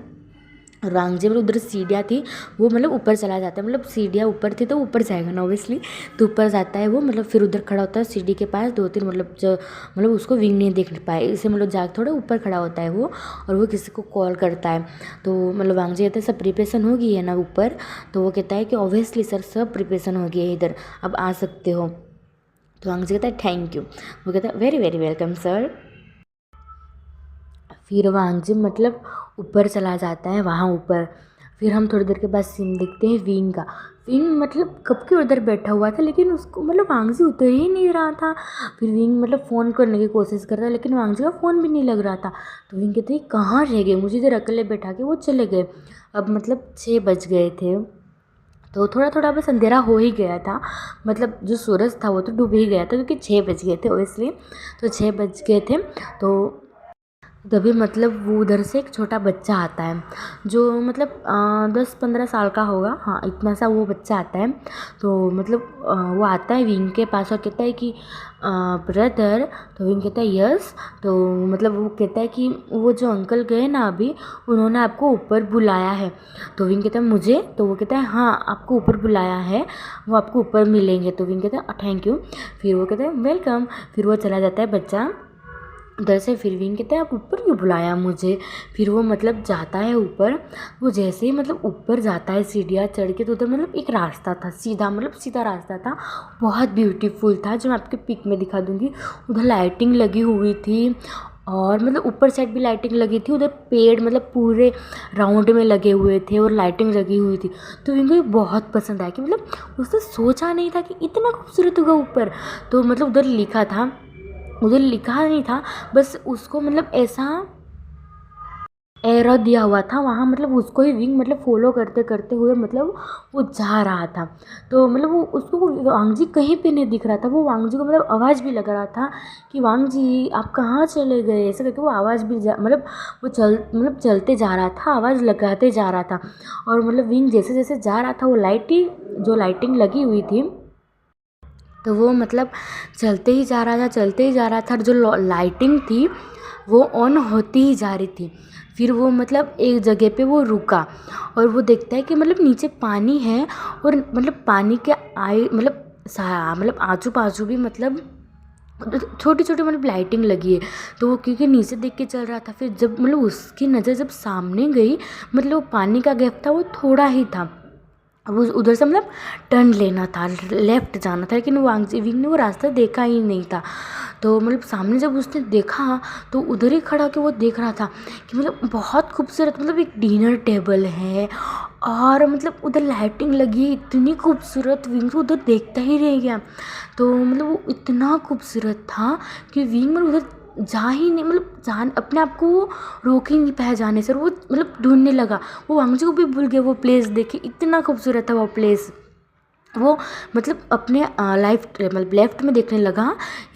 और वांग जी मतलब उधर सीढ़ियाँ थी वो मतलब ऊपर चला जाता है, मतलब सीढ़ियाँ ऊपर थी तो ऊपर जाएगा ना ऑब्वियसली। तो ऊपर जाता है वो मतलब फिर उधर खड़ा होता है सीढ़ी के पास 2-3 मतलब जो मतलब उसको विंग नहीं देख पाए इसे मतलब जाके थोड़ा ऊपर खड़ा होता है वो और वो किसी को कॉल करता है। तो मतलब वांग जी कहते हैं सब प्रिपरेशन हो गई है ना ऊपर। तो वो कहता है कि ऑब्वियसली सर सब प्रिपरेशन हो गई है इधर, अब आ सकते हो। तो वांग जी कहता है थैंक यू। वो कहता है वेरी वेरी वेलकम सर। फिर वांग जी मतलब ऊपर चला जाता है वहाँ ऊपर। फिर हम थोड़ी देर के बाद सीन देखते हैं विंग का। विंग मतलब कब के उधर बैठा हुआ था लेकिन उसको मतलब वांग जी उतर ही नहीं रहा था। फिर विंग मतलब फ़ोन करने की कोशिश करता है लेकिन वांग जी का फ़ोन भी नहीं लग रहा था। तो विंग कहते हैं कहाँ रह गए, मुझे इधर अकेले बैठा के वो चले गए। अब मतलब 6 बज गए थे तो थोड़ा थोड़ा बस अंधेरा हो ही गया था, मतलब जो सूरज था वो तो डूब ही गया था क्योंकि 6 बज गए थे ओबियसली। तो 6 बज गए थे तो तभी मतलब वो उधर से एक छोटा बच्चा आता है जो मतलब 10-15 साल का होगा, हाँ इतना सा वो बच्चा आता है। तो मतलब वो आता है विंग के पास और कहता है कि ब्रदर। तो विंग कहता है यस। तो मतलब वो कहता है कि वो जो अंकल गए ना अभी, उन्होंने आपको ऊपर बुलाया है। तो विंग कहता है मुझे? तो वो कहता है हाँ आपको ऊपर बुलाया है, वो आपको ऊपर मिलेंगे। तो विंग कहता है थैंक यू। फिर वो कहता है वेलकम। फिर वो चला जाता है बच्चा उधर से। फिर विंग कहता है आप ऊपर क्यों बुलाया मुझे? फिर वो मतलब जाता है ऊपर। वो जैसे ही मतलब ऊपर जाता है सीढ़ियाँ चढ़ के, तो उधर मतलब एक रास्ता था सीधा, मतलब सीधा रास्ता था, बहुत ब्यूटीफुल था, जो मैं आपके पिक में दिखा दूँगी। उधर लाइटिंग लगी हुई थी और मतलब ऊपर साइड भी लाइटिंग लगी थी। उधर पेड़ मतलब पूरे राउंड में लगे हुए थे और लाइटिंग लगी हुई थी। तो विंग को ये बहुत पसंद आया कि मतलब उसने सोचा नहीं था कि इतना खूबसूरत होगा ऊपर। तो मतलब उधर लिखा नहीं था, बस उसको मतलब ऐसा एरो दिया हुआ था वहाँ, मतलब उसको ही विंग मतलब फॉलो करते करते हुए मतलब वो जा रहा था। तो मतलब वो उसको वो वांग जी कहीं पे नहीं दिख रहा था। वो वांग जी को मतलब आवाज़ भी लग रहा था कि वांग जी आप कहाँ चले गए, ऐसे करके वो आवाज़ भी मतलब वो चलते जा रहा था, आवाज़ लगाते जा रहा था। और मतलब विंग जैसे जैसे जा रहा था, वो लाइटिंग लगी हुई थी, तो वो मतलब चलते ही जा रहा था। जो लाइटिंग थी वो ऑन होती ही जा रही थी। फिर वो मतलब एक जगह पे वो रुका और वो देखता है कि मतलब नीचे पानी है और मतलब पानी के मतलब आजू बाजू भी मतलब छोटी छोटी मतलब लाइटिंग लगी है। तो वो क्योंकि नीचे देख के चल रहा था, फिर जब मतलब उसकी नज़र जब सामने गई, मतलब वो पानी का गैप था वो थोड़ा ही था। वो उधर से मतलब टर्न लेना था, लेफ़्ट जाना था, लेकिन विंग ने वो रास्ता देखा ही नहीं था। तो मतलब सामने जब उसने देखा तो उधर ही खड़ा होकर वो देख रहा था कि मतलब बहुत खूबसूरत, मतलब एक डिनर टेबल है और मतलब उधर लाइटिंग लगी है इतनी खूबसूरत। विंग तो उधर देखता ही रह गया। तो मतलब वो इतना खूबसूरत था कि विंग मतलब उधर जा ही नहीं, मतलब जान अपने आप को वो रोक ही नहीं पाया जाने से। और वो मतलब ढूंढने लगा, वो वांगजी को भी भूल गया वो प्लेस देखे, इतना खूबसूरत था वो प्लेस। वो मतलब अपने मतलब लेफ़्ट में देखने लगा,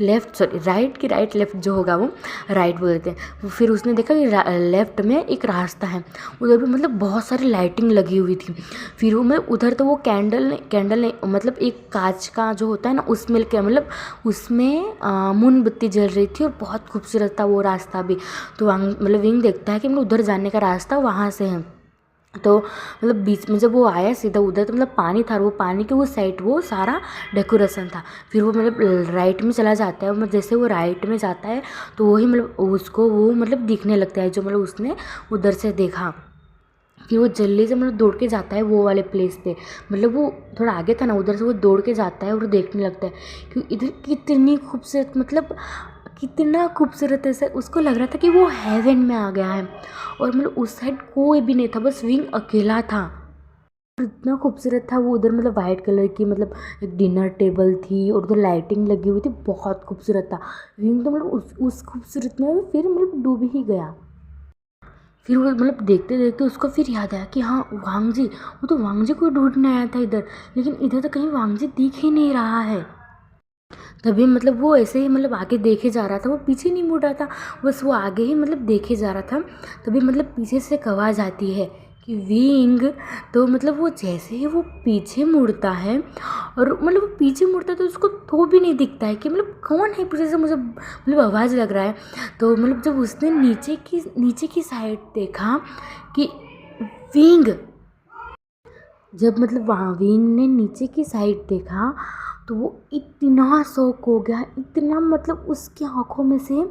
राइट लेफ़्ट जो होगा वो राइट बोलते हैं। फिर उसने देखा कि लेफ़्ट में एक रास्ता है, उधर भी मतलब बहुत सारी लाइटिंग लगी हुई थी। फिर वो मतलब उधर तो वो कैंडल नहीं मतलब एक कांच का जो होता है ना, उसमें मतलब उसमें मोमबत्ती जल रही थी और बहुत खूबसूरत था वो रास्ता भी। तो मतलब विंग देखता है कि मतलब उधर जाने का रास्ता वहाँ से है। तो मतलब बीच में जब वो आया सीधा उधर, तो मतलब पानी था और वो पानी के उस साइड वो सारा डेकोरेशन था। फिर वो मतलब राइट में चला जाता है, मतलब जैसे वो राइट में जाता है तो वही मतलब उसको वो मतलब दिखने लगता है जो मतलब उसने उधर से देखा। फिर वो जल्दी से मतलब दौड़ के जाता है वो वाले प्लेस पे, मतलब वो थोड़ा आगे था ना, उधर से वो दौड़ के जाता है और देखने लगता है कि इधर कितनी खूबसूरत, मतलब कितना खूबसूरत है सर। उसको लग रहा था कि वो हेवन में आ गया है और मतलब उस साइड कोई भी नहीं था, बस विंग अकेला था। और इतना खूबसूरत था वो उधर, मतलब वाइट कलर की मतलब एक डिनर टेबल थी और उधर लाइटिंग लगी हुई थी, बहुत खूबसूरत था। विंग तो मतलब उस खूबसूरत में फिर मतलब डूब ही गया। फिर वो मतलब देखते देखते उसको फिर याद आया कि हाँ वांग जी, वो तो वांग जी को ढूंढने आया था इधर, लेकिन इधर तो कहीं वांग जी दिख ही नहीं रहा है। तभी मतलब वो ऐसे ही मतलब आगे देखे जा रहा था, वो पीछे नहीं मुड़ रहा था, बस वो आगे ही मतलब देखे जा रहा था। तभी मतलब पीछे से एक आवाज़ आती है कि विंग। तो मतलब वो जैसे ही वो पीछे मुड़ता है और मतलब वो पीछे मुड़ता है तो उसको तो भी नहीं दिखता है कि मतलब कौन है पीछे से, मुझे मतलब आवाज़ लग रहा है। तो मतलब जब उसने नीचे की साइड देखा कि विंग, जब मतलब वहाँ विंग ने नीचे की साइड देखा तो वो इतना शॉक हो गया, इतना मतलब उसकी आंखों में से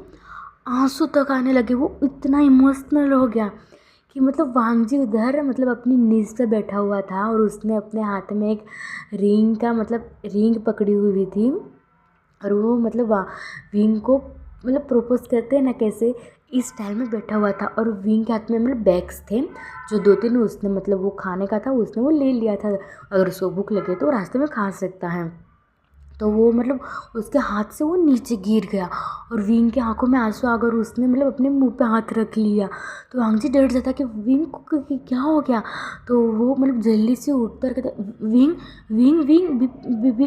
आंसू तक आने लगे। वो इतना इमोशनल हो गया कि मतलब वांग जी उधर मतलब अपनी नीज पे बैठा हुआ था और उसने अपने हाथ में एक रिंग पकड़ी हुई थी और वो मतलब विंग को मतलब प्रपोज करते हैं ना कैसे, इस स्टाइल में बैठा हुआ था। और विंग के हाथ में मतलब बैग्स थे जो 2-3 उसने मतलब वो खाने का था, उसने वो ले लिया था, अगर उसको भूख लगे तो रास्ते में खा सकता है। तो वो मतलब उसके हाथ से वो नीचे गिर गया और विंग की आंखों में आंसू आ गए और उसने मतलब अपने मुंह पे हाथ रख लिया। तो वांग जी डर जाता कि विंग को क्या हो गया। तो वो मतलब जल्दी से उठता और कहता विंग विंग विंग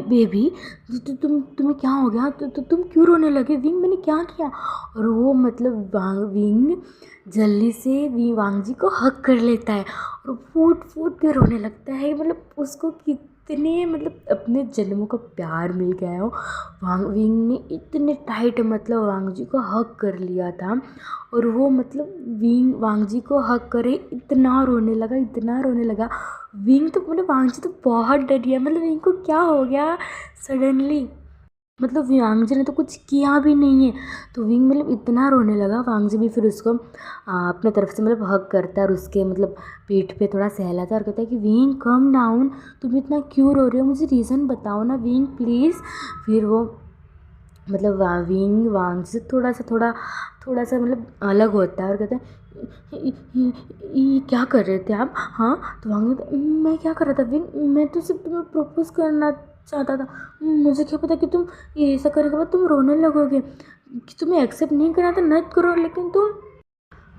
बेबी तुम्हें क्या हो गया, तो तुम क्यों रोने लगे विंग, मैंने क्या किया। और वो मतलब विंग जल्दी से वांग जी को हक कर लेता है और फूट फूट के रोने लगता है। मतलब उसको कितने मतलब अपने जन्मों का प्यार मिल गया हो। विंग ने इतने टाइट मतलब वांग जी को हक कर लिया था और वो मतलब वांग जी को हक करे इतना रोने लगा। विंग तो मतलब वांग जी तो बहुत डर गया, मतलब विंग को क्या हो गया सडनली, मतलब वांग जी ने तो कुछ किया भी नहीं है। तो विंग मतलब इतना रोने लगा, वांग जी भी फिर उसको अपने तरफ से मतलब हग करता है और उसके मतलब पीठ पे थोड़ा सहलाता है और कहता है कि विंग कम डाउन, तुम इतना क्यों रो रहे हो, मुझे रीज़न बताओ ना विंग प्लीज़। फिर वो मतलब विंग वांग से थोड़ा सा मतलब अलग होता है और कहता है ये क्या कर रहे थे आप। हाँ तो वांग मैं क्या कर रहा था विंग, मैं तो सिर्फ तुम्हें प्रपोज करना चाहता था, मुझे क्या पता कि तुम ये ऐसा करने के बाद तुम रोने लगोगे, कि तुम्हें एक्सेप्ट नहीं करना था मत करो, लेकिन तुम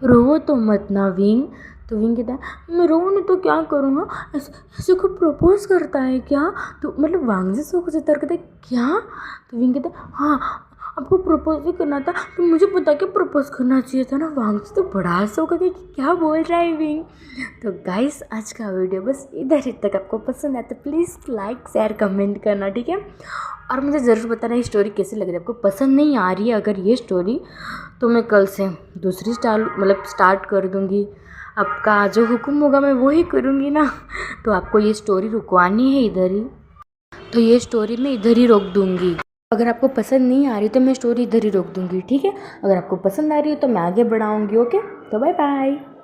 रो तो मत ना विंग। तो विंग कहता है मैं रो नहीं तो क्या करूँगा, ऐसे को प्रपोज करता है क्या। तो मतलब वांग जी से कुछ तर्क कहते क्या। तो विंग कहता है हाँ आपको प्रपोज भी करना था तो मुझे पता कि प्रपोज करना चाहिए था ना। वांग जी तो बड़ा शौक है कि क्या बोल रहा है विंग। तो गाइस आज का वीडियो बस इधर ही तक, आपको पसंद आया तो प्लीज़ लाइक शेयर कमेंट करना, ठीक है। और मुझे ज़रूर बताना ये स्टोरी कैसी लग रही है, आपको पसंद नहीं आ रही है अगर ये स्टोरी तो मैं कल से दूसरी स्टार्ट कर दूँगी, आपका जो हुक्म होगा मैं वो ही करूँगी ना। तो आपको ये स्टोरी रुकवानी है इधर ही, तो ये स्टोरी मैं इधर ही रोक दूँगी। अगर आपको पसंद नहीं आ रही तो मैं स्टोरी इधर ही रोक दूँगी, ठीक है। अगर आपको पसंद आ रही है तो मैं आगे बढ़ाऊँगी, ओके। तो बाय बाय।